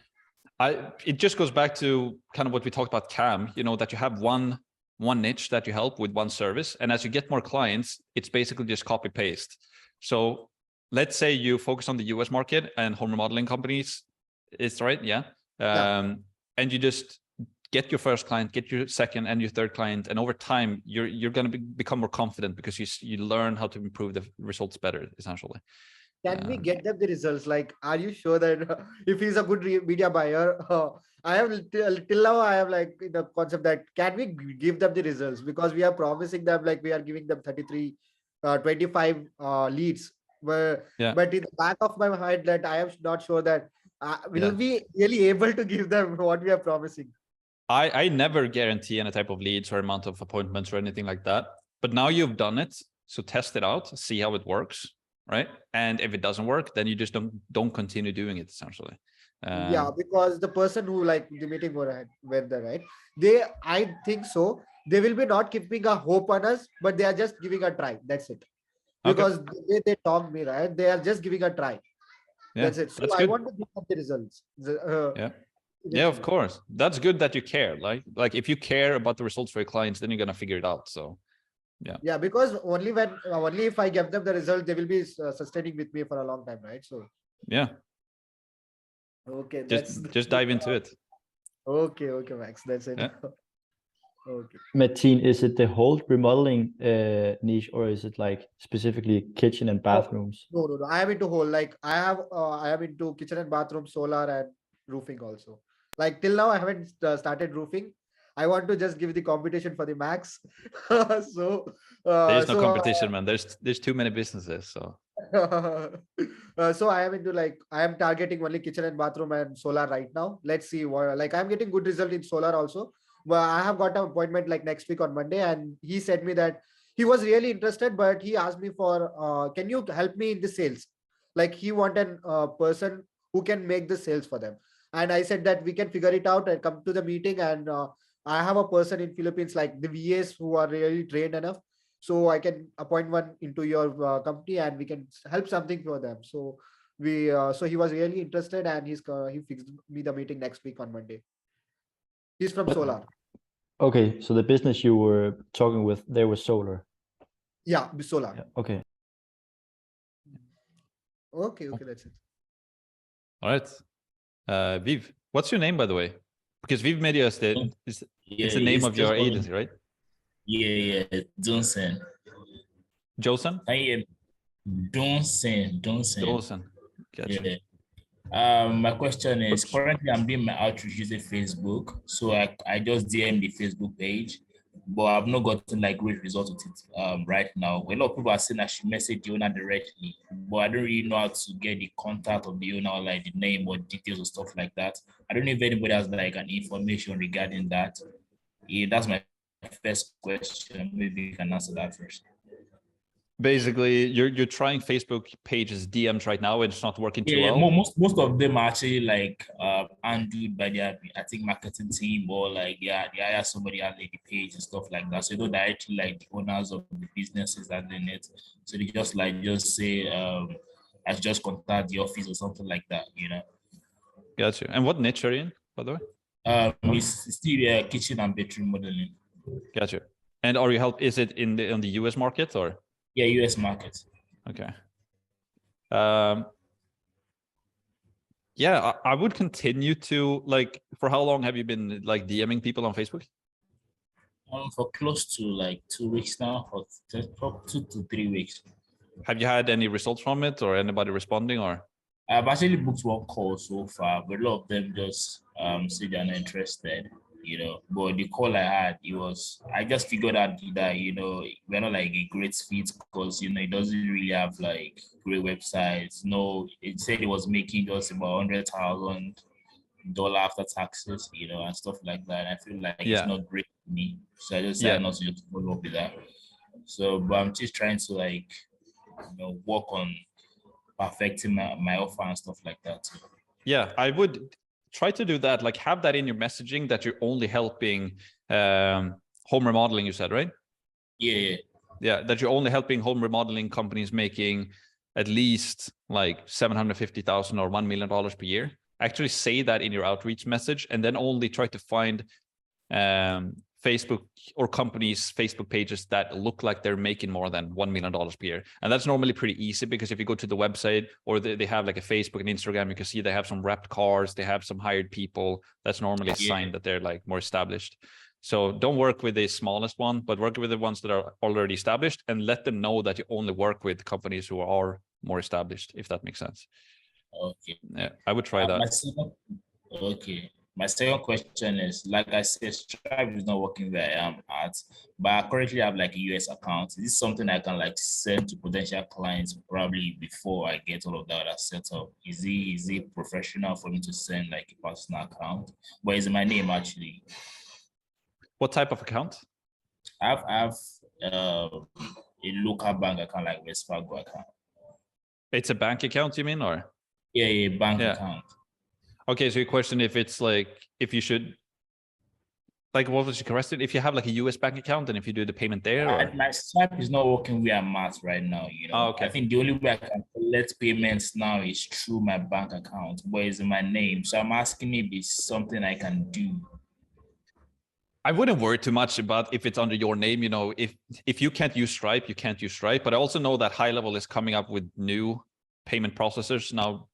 It just goes back to kind of what we talked about, Cam, you know, that you have one niche that you help with one service. And as you get more clients, it's basically just copy paste. So let's say you focus on the US market and home remodeling companies. It's right. Yeah. and you just get your first client, get your second and your third client, and over time you're going to become more confident because you learn how to improve the results better, essentially. Can we get them the results? Like, are you sure that if he's a good media buyer, I have till now I have like the concept that can we give them the results, because we are promising them like we are giving them 33, 25 leads. But in the back of my mind that I am not sure that will we really able to give them what we are promising. I never guarantee any type of leads or amount of appointments or anything like that. But now you've done it, so test it out, see how it works, right? And if it doesn't work, then you just don't continue doing it, essentially. Yeah, because the person who like the meeting went there, right? I think so. They will be not keeping a hope on us, but they are just giving a try. That's it. Because the way they talk me, right? They are just giving a try. That's it. So I want to give them the results. Yeah, of course. That's good that you care. Like if you care about the results for your clients, then you're gonna figure it out. So yeah, because only if I give them the result, they will be sustaining with me for a long time, right? So yeah. Okay, just dive into it. Okay, Max, that's it. Yeah. Okay. Martin, is it the whole remodeling niche, or is it like specifically kitchen and bathrooms? No. I am into whole. Like I am into kitchen and bathroom, solar and roofing also. Like till now I haven't started roofing. I want to just give the competition for the Max. So there's no competition, man. There's too many businesses. So so I am into I am targeting only kitchen and bathroom and solar right now. Let's see what I'm getting good result in solar also. But I have got an appointment like next week on Monday, and he said me that he was really interested, but he asked me for can you help me in the sales? Like he wanted a person who can make the sales for them. And I said that we can figure it out and come to the meeting. And I have a person in Philippines, like the VAs who are really trained enough. So I can appoint one into your company and we can help something for them. So so he was really interested, and he fixed me the meeting next week on Monday. He's from solar. Okay, so the business you were talking with, there was solar. Yeah, solar. Yeah, okay. Okay, that's it. All right. Viv, what's your name, by the way? Because Viv Media is the name of your agency, right? Yeah, Johnson. Johnson? Johnson. Gotcha. Yeah. My question is, currently I'm doing my outreach using Facebook. So I just DM the Facebook page, but I've not gotten like great results with it right now. A lot of people are saying I should message the owner directly, but I don't really know how to get the contact of the owner, like the name or details or stuff like that. I don't know if anybody has like an information regarding that. Yeah, that's my first question. Maybe you can answer that first. Basically, you're trying Facebook pages DMs right now, and it's not working too well. Most of them are actually like handled by their, I think, marketing team, or like they hire somebody handling the page and stuff like that. So they don't directly like the owners of the businesses that they need. So they just say I should just contact the office or something like that, you know. Gotcha. And what niche are you in, by the way? It's still kitchen and bedroom modeling. Gotcha. And are you is it in the US market or? Yeah, US market. Okay. Yeah, I would continue to like. For how long have you been like DMing people on Facebook? For close to like 2 weeks now, for 2 to 3 weeks. Have you had any results from it, or anybody responding, or? I've actually booked 1 call so far, but a lot of them just say they're not interested, you know. But the call I had, I just figured out that, you know, we're not like a great fit because, you know, it doesn't really have like great websites. No, it said it was making just about $100,000 after taxes, you know, and stuff like that. I feel like it's not great for me. So I just decided not to just follow up with that. So, but I'm just trying to like, you know, work on perfecting my offer and stuff like that. Yeah, I would try to do that. Like have that in your messaging that you're only helping home remodeling, you said, right? Yeah. That you're only helping home remodeling companies making at least like $750,000 or $1 million per year. Actually say that in your outreach message, and then only try to find Facebook or companies' Facebook pages that look like they're making more than $1 million per year. And that's normally pretty easy, because if you go to the website or they have like a Facebook and Instagram, you can see they have some wrapped cars, they have some hired people. That's normally a sign that they're like more established. So don't work with the smallest one, but work with the ones that are already established, and let them know that you only work with companies who are more established, if that makes sense. Okay. Yeah, I would try that. Okay. My second question is, like I said, Stripe is not working where I am at, but I currently have like a US account. Is this something I can like send to potential clients probably before I get all of that set up? Is it professional for me to send like a personal account? But is my name actually? What type of account? I have a local bank account, like West Fargo account. It's a bank account, you mean, or? Yeah, bank account. Okay, so your question, if it's like, if you should, like, what was your question? If you have like a US bank account, and if you do the payment there, or? My Stripe is not working where I'm at right now, you know. Okay. I think the only way I can collect payments now is through my bank account, where is my name. So I'm asking if it's something I can do. I wouldn't worry too much about if it's under your name. You know, if you can't use Stripe, you can't use Stripe. But I also know that High Level is coming up with new payment processors now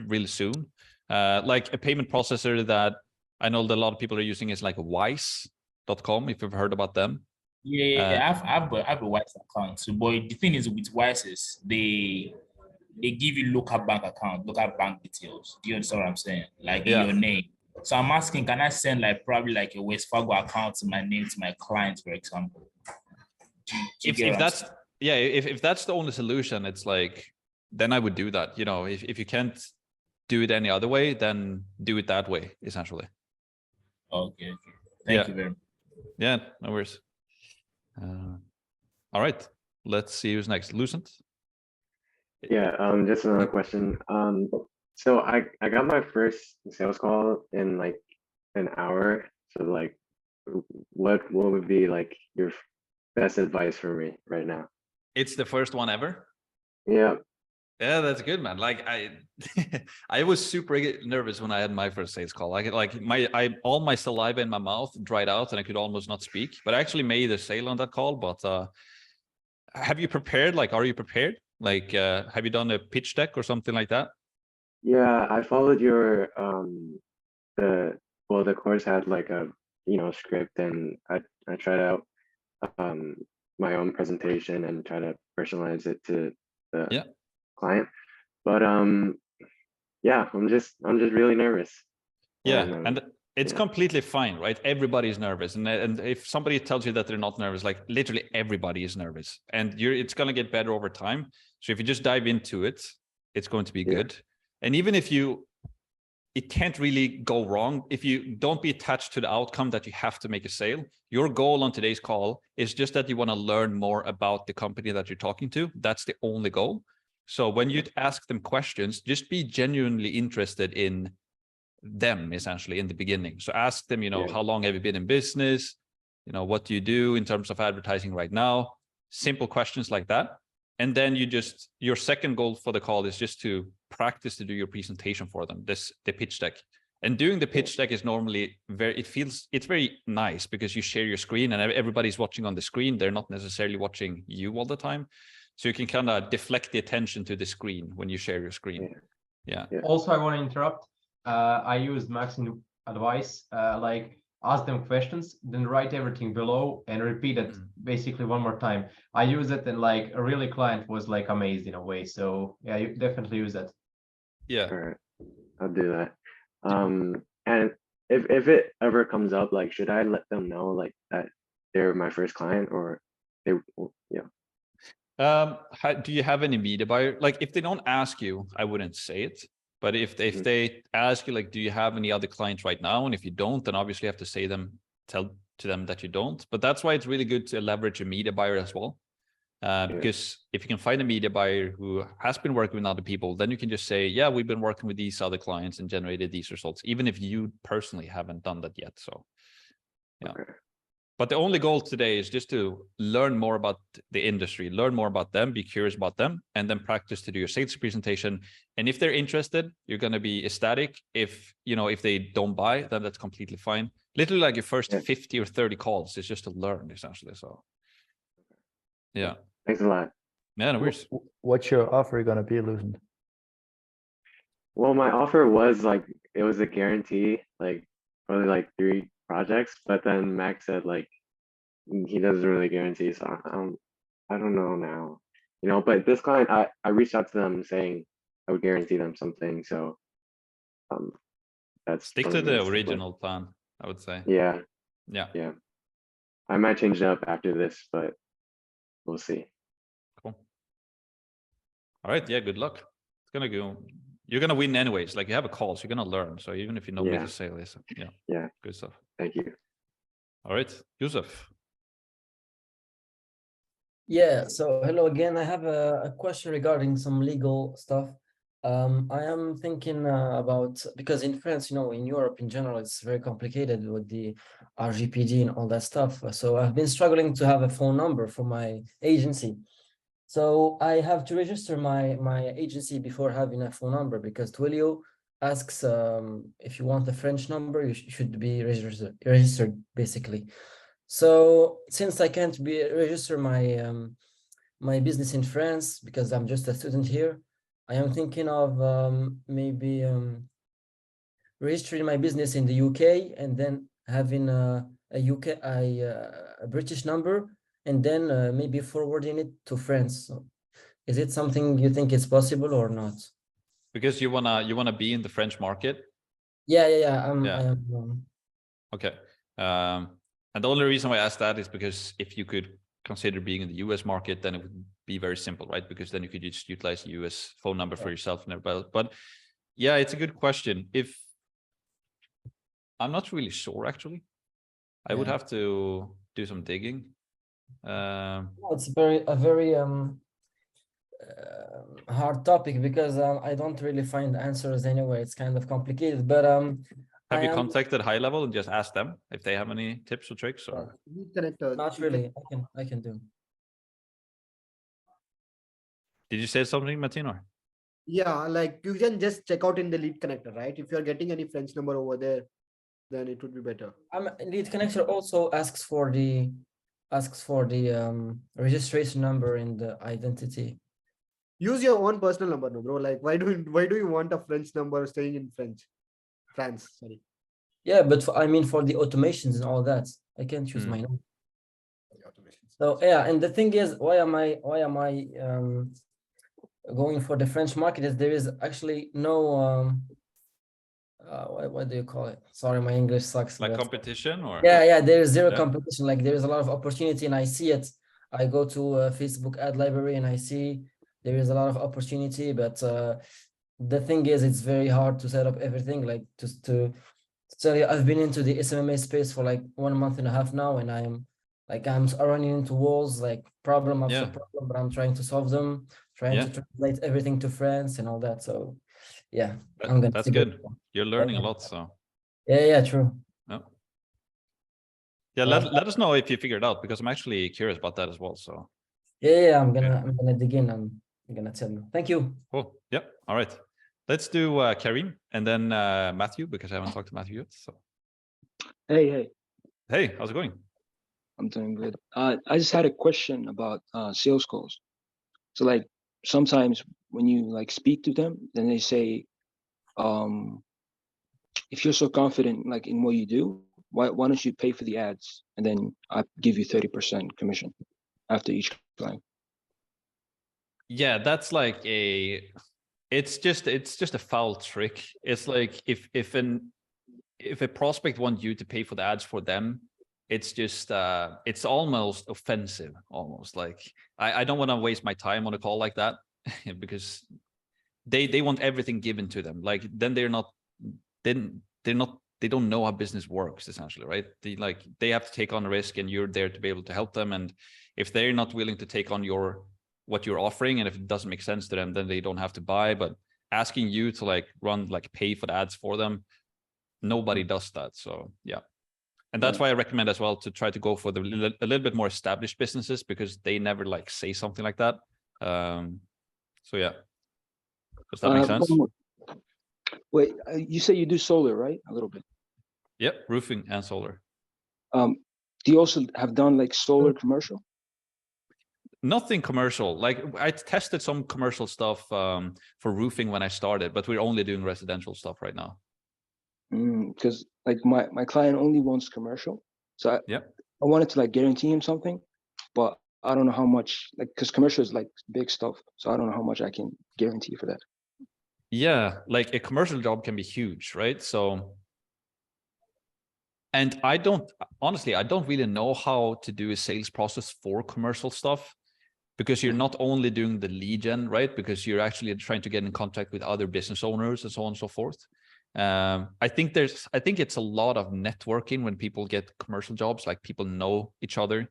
really soon. Like a payment processor that I know that a lot of people are using is like Wise.com, if you've heard about them. Yeah, I have a Wise account. So, boy, the thing is with Wise, they give you local bank account, local bank details. Do you understand what I'm saying? Like your name. So I'm asking, can I send like probably like a West Fargo account to my name to my client, for example? If that's if that's the only solution, it's like, then I would do that. You know, if you can't do it any other way, then do it that way, essentially. Okay. Thank you very much. Yeah, no worries. All right, let's see who's next. Lucent. Yeah, just another question. So I got my first sales call in like an hour. So like, what would be like your best advice for me right now? It's the first one ever. Yeah. Yeah, that's good, man. Like I was super nervous when I had my first sales call. All my saliva in my mouth dried out and I could almost not speak. But I actually made a sale on that call. But have you prepared? Like, are you prepared? Like, have you done a pitch deck or something like that? Yeah, I followed your the course had like a script, and I tried out my own presentation and try to personalize it to the client. But yeah, I'm just really nervous. Yeah, and it's completely fine, right? Everybody's nervous, and if somebody tells you that they're not nervous, like literally everybody is nervous, and it's gonna get better over time. So if you just dive into it, it's going to be good. And even if it can't really go wrong if you don't be attached to the outcome that you have to make a sale. Your goal on today's call is just that you want to learn more about the company that you're talking to. That's the only goal. So when you ask them questions, just be genuinely interested in them, essentially, in the beginning. So ask them, how long have you been in business? What do you do in terms of advertising right now? Simple questions like that. And then your second goal for the call is just to practice to do your presentation for them, the pitch deck. And doing the pitch deck is normally it's very nice because you share your screen and everybody's watching on the screen. They're not necessarily watching you all the time. So you can kind of deflect the attention to the screen when you share your screen. Yeah. Also, I want to interrupt. I used Max's advice, like ask them questions, then write everything below and repeat it basically one more time. I use it, and like a really client was like amazed in a way. So yeah, you definitely use that. Yeah. All right, I'll do that. And if it ever comes up, like, should I let them know like that they're my first client, or they? Do you have any media buyer? Like, if they don't ask you, I wouldn't say it. But if they ask you, like, do you have any other clients right now? And if you don't, then obviously you have to tell to them that you don't. But that's why it's really good to leverage a media buyer as well. Because if you can find a media buyer who has been working with other people, then you can just say, yeah, we've been working with these other clients and generated these results, even if you personally haven't done that yet. So, yeah. Okay. But the only goal today is just to learn more about the industry, learn more about them, be curious about them, and then practice to do your sales presentation. And if they're interested, you're going to be ecstatic. If they don't buy, then that's completely fine. literally like your first 50 or 30 calls is just to learn essentially. So yeah. Thanks a lot. Yeah, no worries. What's your offer gonna be, Lucent? Well, my offer was like, it was a guarantee, like probably like 3 projects, but then Max said like he doesn't really guarantee, so I don't know now, you know. But this client, I reached out to them saying I would guarantee them something, so that's Stick to the original plan, I would say. Yeah. Yeah. I might change it up after this, but we'll see. Cool. All right. Yeah. Good luck. It's gonna go. You're gonna win anyways. Like you have a call, so you're gonna learn. So even if you don't make a sale, yeah. Good stuff. Thank you. All right, Yusuf. Yeah, so hello again. I have a question regarding some legal stuff. I am thinking about, because in France, in Europe in general, it's very complicated with the RGPD and all that stuff. So I've been struggling to have a phone number for my agency. So I have to register my agency before having a phone number, because Twilio asks if you want a French number, you should be registered basically. So since I can't register my business in France because I'm just a student here, I am thinking of maybe registering my business in the UK and then having a British number, and then maybe forwarding it to France. So is it something you think is possible or not? Because you wanna be in the French market. Yeah. I am. Okay. And the only reason why I asked that is because if you could consider being in the US market, then it would be very simple, right? Because then you could just utilize the US phone number for yourself and everybody else. But yeah, it's a good question. If I'm not really sure, actually, I would have to do some digging. It's a very hard topic, because I don't really find answers anyway. It's kind of complicated, but have you contacted High Level and just asked them if they have any tips or tricks? Or not really. I can do. Did you say something, Martino? Yeah, like you can just check out in the lead connector, right? If you're getting any French number over there, then it would be better. Lead connector also asks for the registration number in the identity. Use your own personal number, no, bro. Like, why do you want a French number staying in France? Sorry. Yeah, but I mean, for the automations and all that, I can't use my number. So yeah, and the thing is, why am I going for the French market? Is there is actually no what do you call it? Sorry, my English sucks. Like competition, or yeah, there is zero competition. Like there is a lot of opportunity, and I see it. I go to Facebook ad library and I see there is a lot of opportunity, but the thing is, it's very hard to set up everything. Like to tell you, I've been into the SMMA space for like 1.5 months now, and I'm running into walls, like problem after problem, but I'm trying to solve them, trying to translate everything to France and all that. So yeah, that's good. You're learning a lot, so yeah, true. Yeah, let us know if you figured out, because I'm actually curious about that as well. So yeah, I'm gonna dig in. I'm gonna tell you. Thank you. Cool. Yep. All right. Let's do Karim and then Matthew, because I haven't talked to Matthew yet. So Hey, how's it going? I'm doing good. I just had a question about sales calls. So like sometimes when you like speak to them, then they say, if you're so confident like in what you do, why don't you pay for the ads, and then I give you 30% commission after each client? Yeah, that's like it's just a foul trick. It's like if a prospect wants you to pay for the ads for them, it's just it's almost offensive, almost like I don't want to waste my time on a call like that because they want everything given to them. Like then they don't know how business works, essentially, right? They have to take on a risk, and you're there to be able to help them. And if they're not willing to take on what you're offering, and if it doesn't make sense to them, then they don't have to buy. But asking you to pay for the ads for them, nobody does that. So yeah. And that's why I recommend as well to try to go for a little bit more established businesses, because they never say something like that. So yeah. Does that make sense? Wait, you say you do solar, right? A little bit. Yep, roofing and solar. Do you also have done like solar commercial? Nothing commercial. Like I tested some commercial stuff for roofing when I started, but we're only doing residential stuff right now. Because like my client only wants commercial, so I wanted to like guarantee him something, but I don't know how much, like, because commercial is like big stuff, so I don't know how much I can guarantee for that. Yeah, like a commercial job can be huge, right? So, and I don't really know how to do a sales process for commercial stuff, because you're not only doing the lead gen, right? Because you're actually trying to get in contact with other business owners and so on and so forth. I think it's a lot of networking when people get commercial jobs, like people know each other.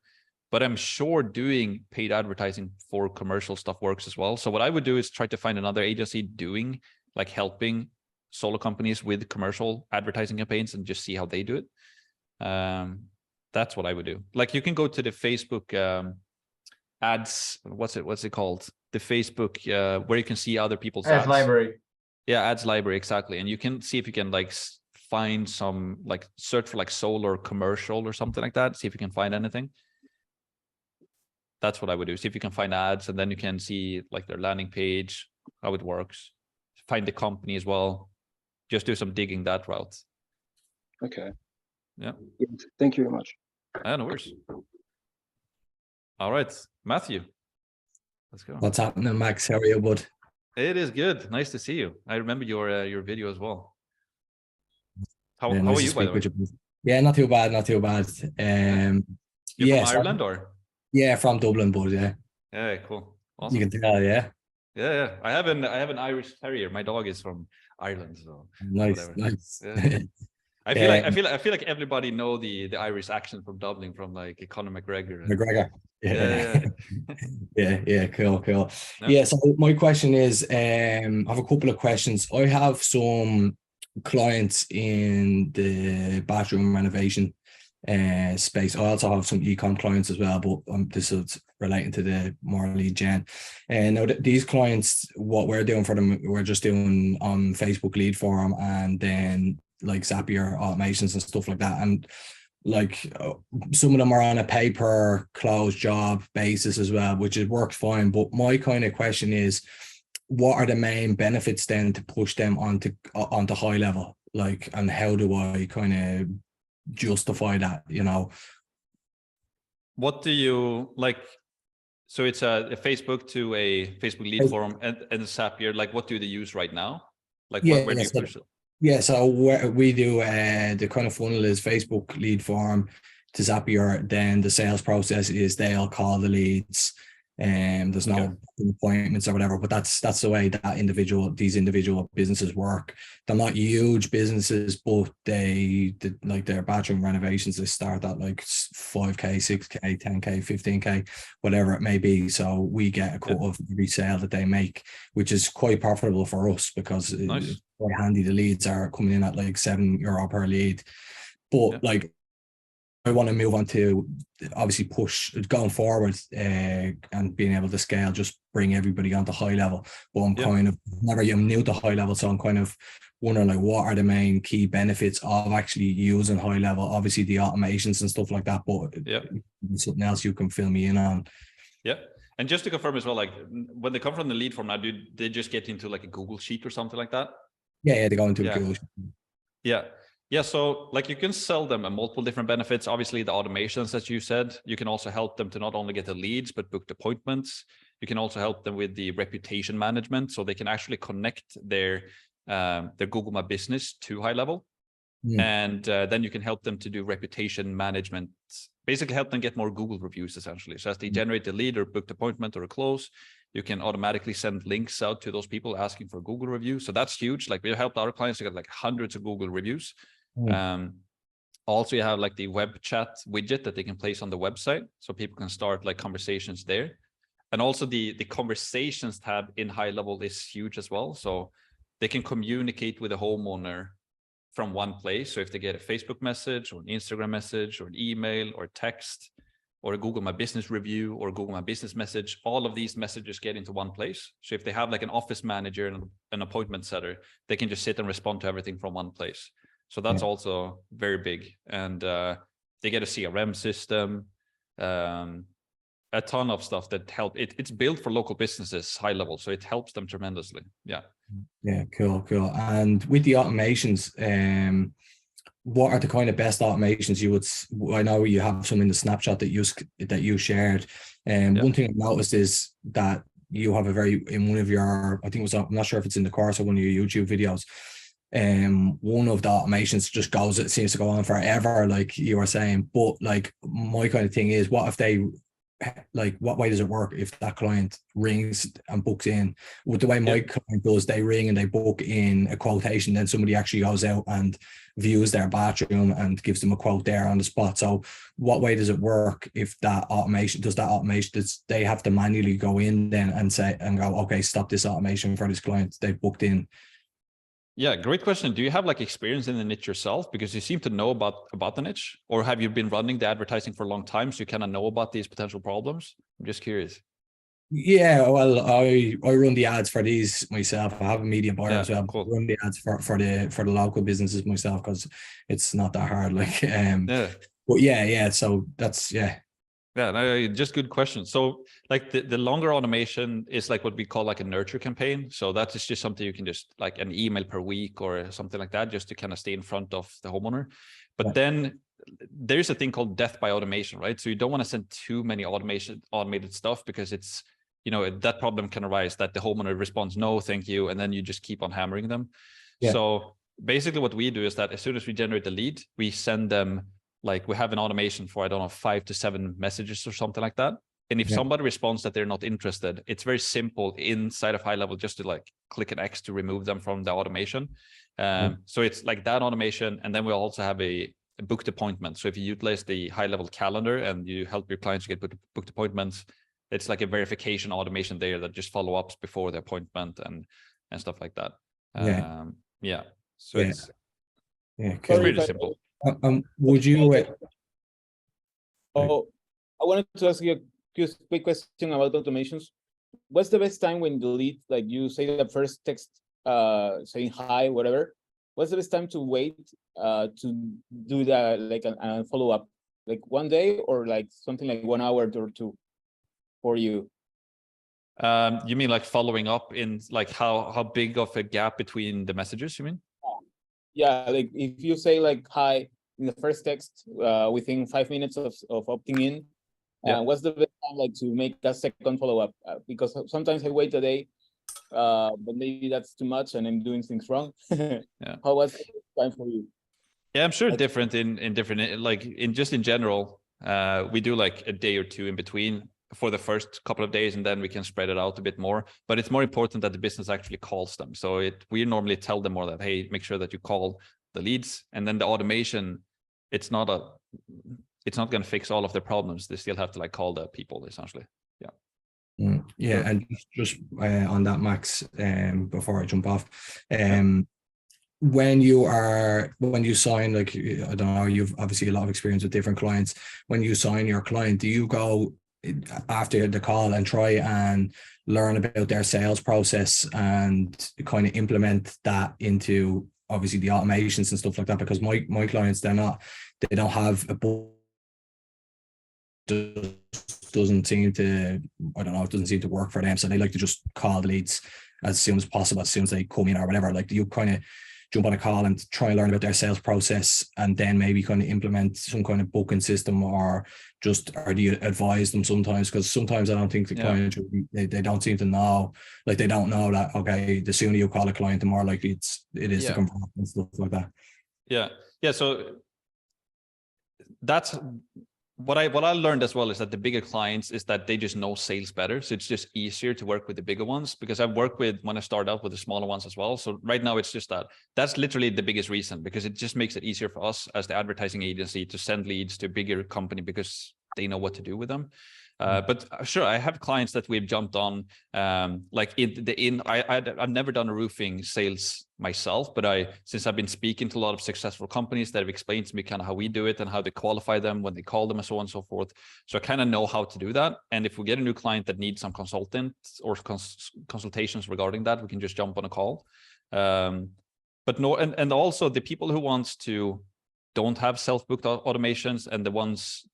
But I'm sure doing paid advertising for commercial stuff works as well. So what I would do is try to find another agency doing, like, helping solo companies with commercial advertising campaigns and just see how they do it. That's what I would do. Like, you can go to the Facebook ads, what's it called? The Facebook where you can see other people's ads. Library. Yeah, ads library, exactly. And you can see if you can like find some, like, search for like solar commercial or something like that. See if you can find anything. That's what I would do. See if you can find ads, and then you can see like their landing page, how it works. Find the company as well. Just do some digging that route. Okay. Yeah. Thank you very much. No worries. All right, Matthew. Let's go. What's happening, Max? How are you, bud? It is good. Nice to see you. I remember your video as well. How Nice are to you, by the way? speak with you. Yeah, not too bad, not too bad. You're from Ireland, or? Yeah, from Dublin, bud. Yeah. Yeah, cool. Awesome. You can tell, yeah. Yeah. I have an Irish Terrier. My dog is from Ireland, so nice, whatever. nice. Yeah. I feel like everybody know the Irish accent from Dublin, from like Conor McGregor. McGregor. Yeah. Yeah, cool. No. Yeah, so my question is, I have a couple of questions. I have some clients in the bathroom renovation space. I also have some e-com clients as well, but this is relating to the more lead gen. And now these clients, what we're doing for them, we're just doing on Facebook lead form, and then like Zapier automations and stuff like that. And like some of them are on a pay per close job basis as well, which has worked fine. But my kind of question is, what are the main benefits then to push them onto high level? Like, and how do I kind of justify that, you know? What do you like? So it's a Facebook to a Facebook lead form and Zapier. Like, what do they use right now? Like, where do you push it? Yeah, so we do the kind of funnel is Facebook lead form to Zapier. Then the sales process is they'll call the leads, and there's no appointments or whatever. But that's the way that these individual businesses work. They're not huge businesses, but they like their bathroom renovations. They start at like 5K, 6K, 10K, 15K, whatever it may be. So we get a cut of every sale that they make, which is quite profitable for us because it's quite handy. The leads are coming in at like €7 per lead, but like, I want to move on to obviously push going forward and being able to scale, just bring everybody onto high level. But I'm kind of I'm new to high level, so I'm kind of wondering like, what are the main key benefits of actually using high level? Obviously the automations and stuff like that, but something else you can fill me in on. Yeah. And just to confirm as well, like when they come from the lead form now, do they just get into like a Google Sheet or something like that? Yeah, they go into a Google Sheet. Yeah, so like you can sell them multiple different benefits. Obviously, the automations that you said, you can also help them to not only get the leads, but book appointments. You can also help them with the reputation management, so they can actually connect their Google My Business to high level. And then you can help them to do reputation management, basically help them get more Google reviews, essentially. So as they generate the lead or booked appointment or a close, you can automatically send links out to those people asking for Google review. So that's huge. Like, we helped our clients to get like hundreds of Google reviews. Also, you have like the web chat widget that they can place on the website, so people can start like conversations there. And also the conversations tab in high level is huge as well. So they can communicate with the homeowner from one place. So if they get a Facebook message or an Instagram message or an email or text or a Google My Business review or Google My Business message, all of these messages get into one place. So if they have like an office manager and an appointment setter, they can just sit and respond to everything from one place. So that's also very big. And they get a CRM system, a ton of stuff that help. It's built for local businesses, high level, so it helps them tremendously. Yeah. Yeah, cool. And with the automations, what are the kind of best automations you would? I know you have some in the snapshot that you shared. One thing I've noticed is that you have in one of your, I think it was, I'm not sure if it's in the course or one of your YouTube videos. One of the automations just goes, it seems to go on forever, like you were saying. But like my kind of thing is, what if they, like, what way does it work if that client rings and books in? With the way my client does, they ring and they book in a quotation, then somebody actually goes out and views their bathroom and gives them a quote there on the spot. So what way does it work if that automation does they have to manually go in then and go, okay, stop this automation for this client, they've booked in? Yeah, great question. Do you have like experience in the niche yourself? Because you seem to know about the niche, or have you been running the advertising for a long time, so you kind of know about these potential problems? I'm just curious. Yeah, well, I run the ads for these myself. I have a media buyer as well. Cool. I run the ads for the local businesses myself, because it's not that hard. Like, but yeah. So that's Yeah, no, just good question. So like the longer automation is like what we call like a nurture campaign. So that is just something you can just like an email per week or something like that, just to kind of stay in front of the homeowner. But then there's a thing called death by automation, right? So you don't want to send too many automated stuff, because it's, that problem can arise that the homeowner responds, no, thank you. And then you just keep on hammering them. Yeah. So basically what we do is that as soon as we generate the lead, we send them, like we have an automation for, 5 to 7 messages or something like that. And if somebody responds that they're not interested, it's very simple inside of high level just to like click an X to remove them from the automation. So it's like that automation. And then we'll also have a booked appointment. So if you utilize the high level calendar and you help your clients get booked appointments, it's like a verification automation there that just follow ups before the appointment and stuff like that. So it's pretty simple. Would you? I wanted to ask you a quick question about automations. What's the best time when the lead, like you say the first text, saying hi, whatever? What's the best time to wait to do that, like a follow up, like 1 day or like something like 1 hour or 2 for you? You mean like following up in like how big of a gap between the messages, you mean? Yeah, like if you say like hi in the first text within 5 minutes of opting in, what's the best time like to make that second follow-up? Because sometimes I wait a day, but maybe that's too much and I'm doing things wrong. How was the time for you? Yeah, I'm sure different in different, like in general, we do like a day or 2 in between for the first couple of days, and then we can spread it out a bit more. But it's more important that the business actually calls them. So we normally tell them more that, hey, make sure that you call the leads, and then the automation, it's not going to fix all of their problems. They still have to like call the people essentially. Yeah, and just on that, Max, before I jump off, when you sign, like, I don't know, you've obviously a lot of experience with different clients. When you sign your client, do you go after the call and try and learn about their sales process and kind of implement that into obviously the automations and stuff like that? Because my clients, they don't have a doesn't seem to work for them, so they like to just call the leads as soon as possible, as soon as they come in or whatever. Like, do you kind of jump on a call and try and learn about their sales process and then maybe kind of implement some kind of booking system, or do you advise them sometimes? Because sometimes I don't think the client, they don't seem to know, like they don't know that, okay, the sooner you call a client, the more likely it is to convert and stuff like that. Yeah. So that's what I learned as well, is that the bigger clients is that they just know sales better. So it's just easier to work with the bigger ones, because I've worked with, when I started out, with the smaller ones as well. So right now it's just that's literally the biggest reason, because it just makes it easier for us as the advertising agency to send leads to a bigger company, because they know what to do with them. But sure, I have clients that we've jumped on, like I've never done a roofing sales myself, but since I've been speaking to a lot of successful companies that have explained to me kind of how we do it and how they qualify them when they call them and so on and so forth. So I kind of know how to do that. And if we get a new client that needs some consultants or consultations regarding that, we can just jump on a call. but no, and also the people who don't have self-booked automations, and the ones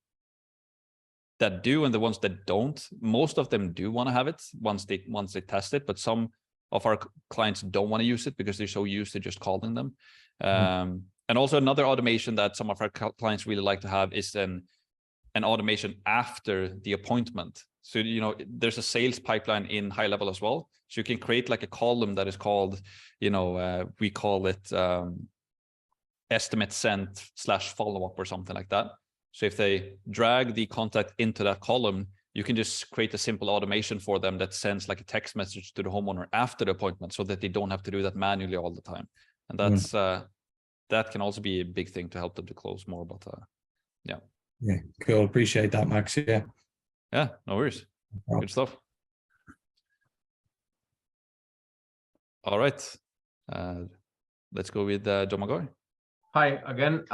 that do and the ones that don't, most of them do want to have it once they test it, but some of our clients don't want to use it because they're so used to just calling them. And also another automation that some of our clients really like to have is an automation after the appointment. So, you know, there's a sales pipeline in high level as well. So you can create like a column that is called, you know, we call it estimate sent / follow-up or something like that. So if they drag the contact into that column, you can just create a simple automation for them that sends like a text message to the homeowner after the appointment, so that they don't have to do that manually all the time. And that's that can also be a big thing to help them to close more. But yeah. Yeah, cool. Appreciate that, Max. Yeah. Yeah, no worries. Good stuff. All right. Let's go with Domagoj. Hi again.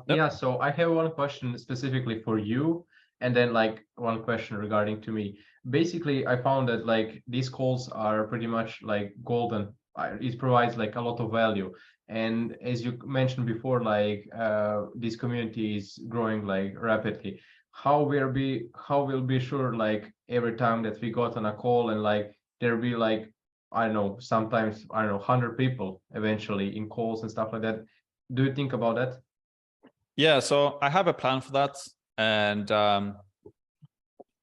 Yeah, so I have one question specifically for you, and then like one question regarding to me. Basically, I found that like these calls are pretty much like golden. It provides like a lot of value. And as you mentioned before, like this community is growing like rapidly. How will be sure like every time that we got on a call and like there'll be like, I don't know, sometimes, I don't know, 100 people eventually in calls and stuff like that. Do you think about that? Yeah, so I have a plan for that. And I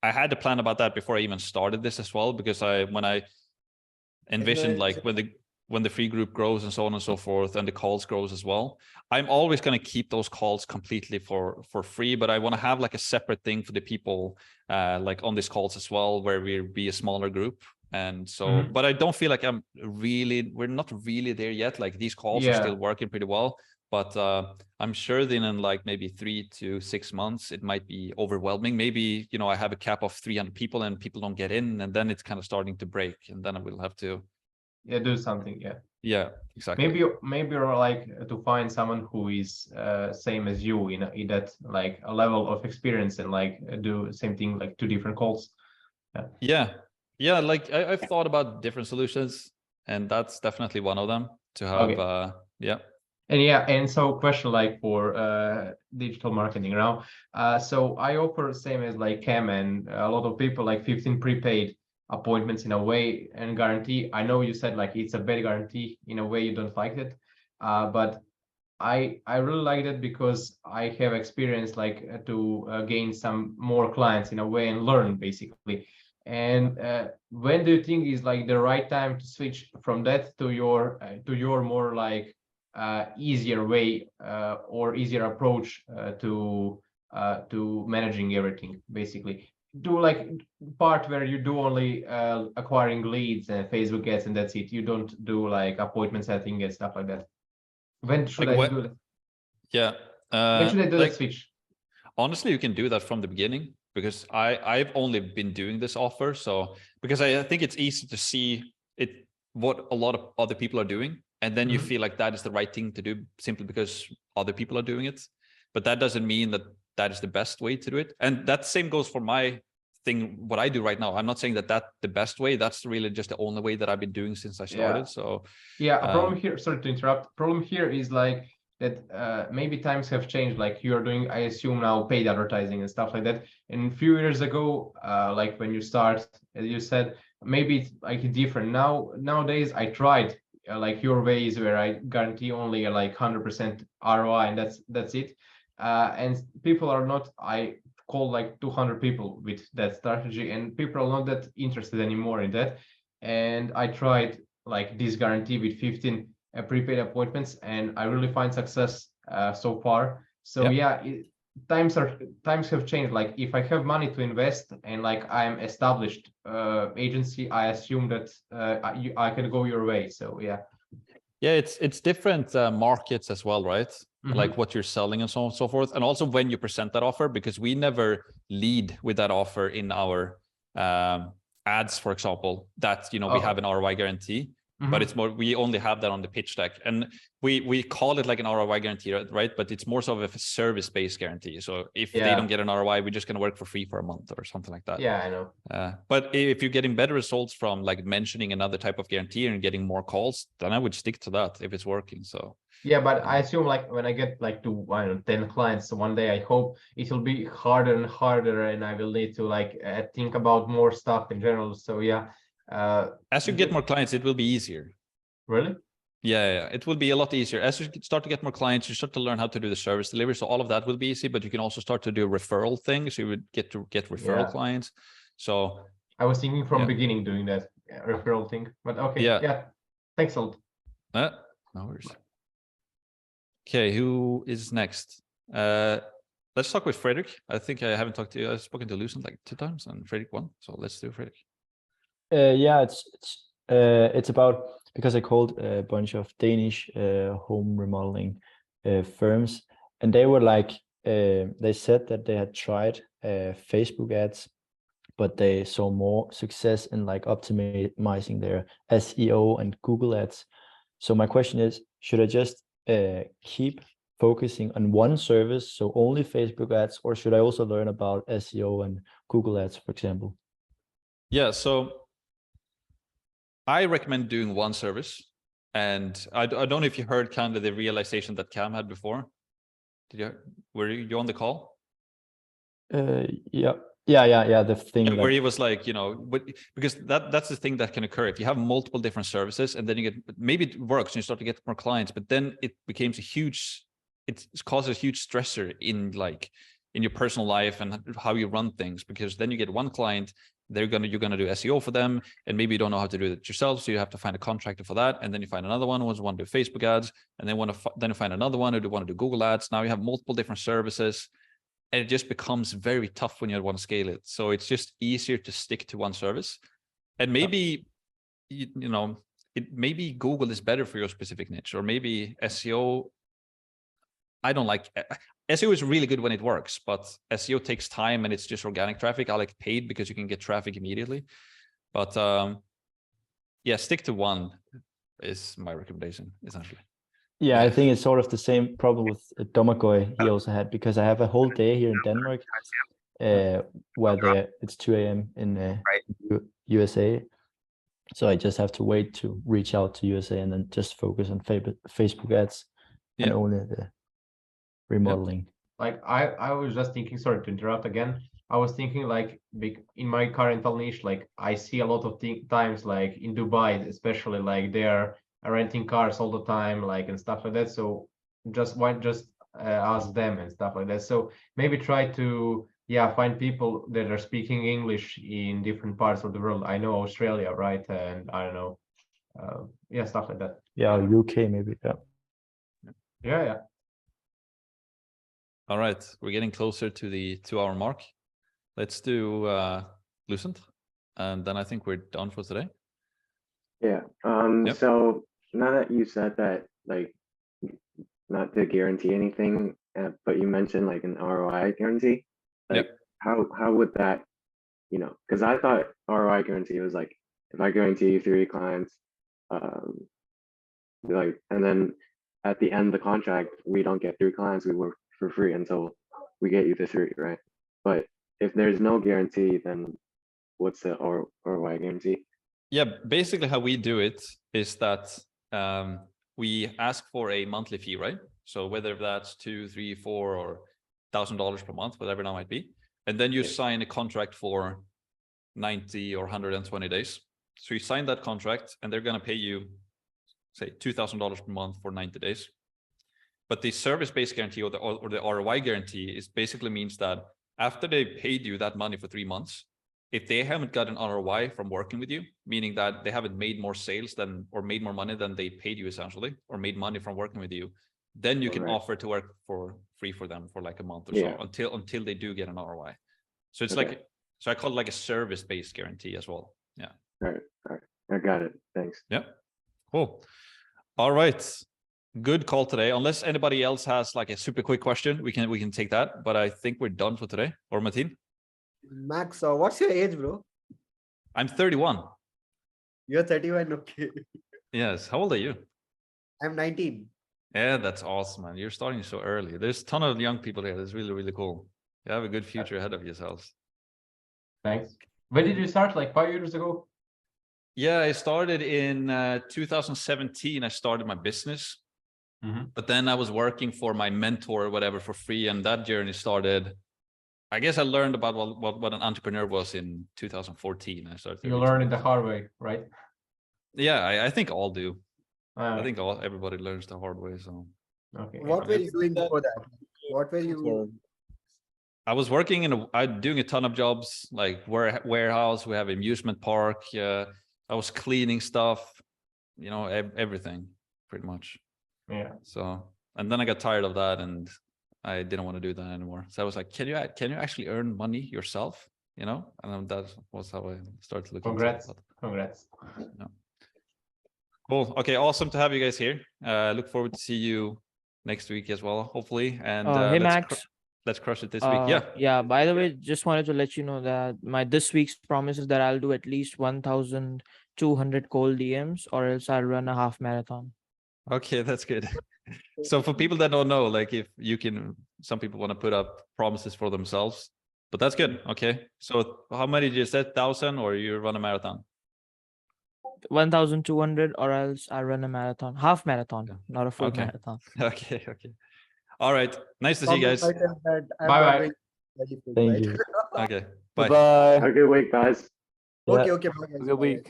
had a plan about that before I even started this as well, because when I envisioned like when the free group grows and so on and so forth, and the calls grows as well, I'm always going to keep those calls completely for free, but I want to have like a separate thing for the people like on these calls as well, where we'll be a smaller group. And so, but I don't feel like we're not really there yet. Like these calls are still working pretty well, but I'm sure then in like maybe 3 to 6 months, it might be overwhelming. Maybe, you know, I have a cap of 300 people and people don't get in, and then it's kind of starting to break, and then I will have to do something. Yeah, exactly. Maybe you're like to find someone who is same as you in that like a level of experience, and like do the same thing, like 2 different calls. Yeah, like I've thought about different solutions, and that's definitely one of them to have. And so question like for digital marketing now. So I offer same as like Cam and a lot of people, like 15 prepaid appointments in a way, and guarantee. I know you said like it's a bad guarantee, in a way you don't like it, but I really like it because I have experience like to gain some more clients in a way and learn basically. And when do you think is like the right time to switch from that to your more like easier way or easier approach to managing everything? Basically, do like part where you do only acquiring leads and Facebook ads, and that's it. You don't do like appointment setting and stuff like that. When should I do that? Yeah. When should I do that switch? Honestly, you can do that from the beginning, because I've only been doing this offer. So because I think it's easy to see what a lot of other people are doing, and then you feel like that is the right thing to do simply because other people are doing it. But that doesn't mean that that is the best way to do it. And that same goes for my thing, what I do right now. I'm not saying that the best way. That's really just the only way that I've been doing since I started. So a problem here, sorry to interrupt, problem here is like that maybe times have changed. Like you're doing, I assume now, paid advertising and stuff like that. And a few years ago, like when you start, as you said, maybe it's like different. Nowadays I tried like your ways where I guarantee only like 100% ROI, and that's it. And people are not, I call like 200 people with that strategy, and people are not that interested anymore in that. And I tried like this guarantee with 15 prepaid appointments, and I really find success so far. So times have changed. Like if I have money to invest and like I'm established agency, I assume that I can go your way. So it's different markets as well, right? Like what you're selling and so on and so forth, and also when you present that offer, because we never lead with that offer in our ads, for example, that we have an ROI guarantee. but it's more, we only have that on the pitch deck, and we call it like an ROI guarantee, right? But it's more so of a service-based guarantee. So if they don't get an ROI, we're just going to work for free for a month or something like that. Yeah, I know. But if you're getting better results from like mentioning another type of guarantee and getting more calls, then I would stick to that if it's working. So yeah, but I assume like when I get like to, I don't know, 10 clients one day, I hope it will be harder and harder, and I will need to like think about more stuff in general. So yeah. As you get more clients, it will be easier. Really? Yeah, it will be a lot easier. As you start to get more clients, you start to learn how to do the service delivery. So all of that will be easy, but you can also start to do referral things. You would get referral clients. So I was thinking from beginning doing that referral thing, but okay. Yeah. Thanks a lot. No worries. Okay, who is next? Let's talk with Frederick. I think I haven't talked to you. I've spoken to Lucent like 2 times and Frederick 1. So let's do Frederick. Yeah, it's about, because I called a bunch of Danish home remodeling firms, and they were like, they said that they had tried Facebook ads, but they saw more success in like optimizing their SEO and Google ads. So my question is, should I just keep focusing on one service, so only Facebook ads, or should I also learn about SEO and Google ads, for example? Yeah, so I recommend doing one service, and I don't know if you heard kind of the realization that Cam had before. Were you on the call? Yeah. The thing where he was like, because that's the thing that can occur if you have multiple different services, and then you get, maybe it works and you start to get more clients, but then it becomes it causes a huge stressor in your personal life and how you run things, because then you get one client, you're gonna do SEO for them, and maybe you don't know how to do it yourself, so you have to find a contractor for that, and then you find another one who wants to do Facebook ads, and then you find another one who want to do Google ads. Now you have multiple different services, and it just becomes very tough when you want to scale it. So it's just easier to stick to one service, and maybe maybe Google is better for your specific niche, or maybe SEO. I don't like SEO is really good when it works, but SEO takes time and it's just organic traffic. I like paid because you can get traffic immediately. But yeah, stick to one is my recommendation, essentially. Yeah, I think it's sort of the same problem with Domagoy he also had, because I have a whole day here in Denmark where it's 2 a.m. in USA. So I just have to wait to reach out to USA and then just focus on Facebook ads and only the remodeling. Like I was just thinking, sorry to interrupt again. I was thinking like in my current niche, like I see a lot of times like in Dubai, especially, like they're renting cars all the time, like, and stuff like that. So just ask them and stuff like that. So maybe try to find people that are speaking English in different parts of the world. I know Australia, right? And I don't know, stuff like that. Yeah, UK maybe. Yeah. All right, we're getting closer to the 2-hour mark. Let's do Lucent, and then I think we're done for today. Yeah. So now that you said that, like, not to guarantee anything, but you mentioned like an ROI guarantee. Like, how would that, because I thought ROI guarantee was like, if I guarantee you 3 clients, like, and then at the end of the contract, we don't get 3 clients, we work for free until we get you the 3, right? But if there's no guarantee, then what's the ROI guarantee? Yeah, basically how we do it is that we ask for a monthly fee, right? So whether that's $2, $3, $4, or $1,000 per month, whatever that might be, and then you sign a contract for 90 or 120 days. So you sign that contract, and they're going to pay you, say, $2,000 per month for 90 days. But the service-based guarantee or the ROI guarantee is basically means that after they paid you that money for 3 months, if they haven't got an ROI from working with you, meaning that they haven't made more sales or made more money than they paid you essentially, or made money from working with you, then you can offer to work for free for them for like a month or so until they do get an ROI. So it's like, so I call it like a service-based guarantee as well. Yeah. All right. I got it. Thanks. Yeah. Cool. All right. Good call today. Unless anybody else has like a super quick question, we can take that. But I think we're done for today. Or Martin? Max, what's your age, bro? I'm 31. You're 31, okay. Yes. How old are you? I'm 19. Yeah, that's awesome, man. You're starting so early. There's a ton of young people here. That's really, really cool. You have a good future ahead of yourselves. Thanks. When did you start? Like 5 years ago? Yeah, I started in 2017. I started my business. But then I was working for my mentor or whatever for free. And that journey started, I guess I learned about what an entrepreneur was in 2014. I started. You learn it the hard way, right? Yeah, I think all do. I think everybody learns the hard way. So okay. What were you doing before that? What were you? I was working I'm doing a ton of jobs like warehouse. We have amusement park. I was cleaning stuff, you know, everything pretty much. Yeah. So, and then I got tired of that and I didn't want to do that anymore. So I was like, can you actually earn money yourself? You know, and that was how I started looking. Congrats. Yeah. Cool. Okay. Awesome to have you guys here. Look forward to see you next week as well, hopefully. And hey, Max. Let's crush it this week. Yeah. By the way, just wanted to let you know that this week's promise is that I'll do at least 1,200 cold DMs, or else I'll run a half marathon. Okay, that's good. So for people that don't know, like if you can, some people want to put up promises for themselves, but that's good. Okay. So how many did you set? 1,000 or you run a marathon? 1,200 or else I run a marathon, half marathon, not a full marathon. Okay. All right. Nice to see you guys. Bye. Thank you. Okay. Bye. Have a good week, guys. Okay. Bye. Good week.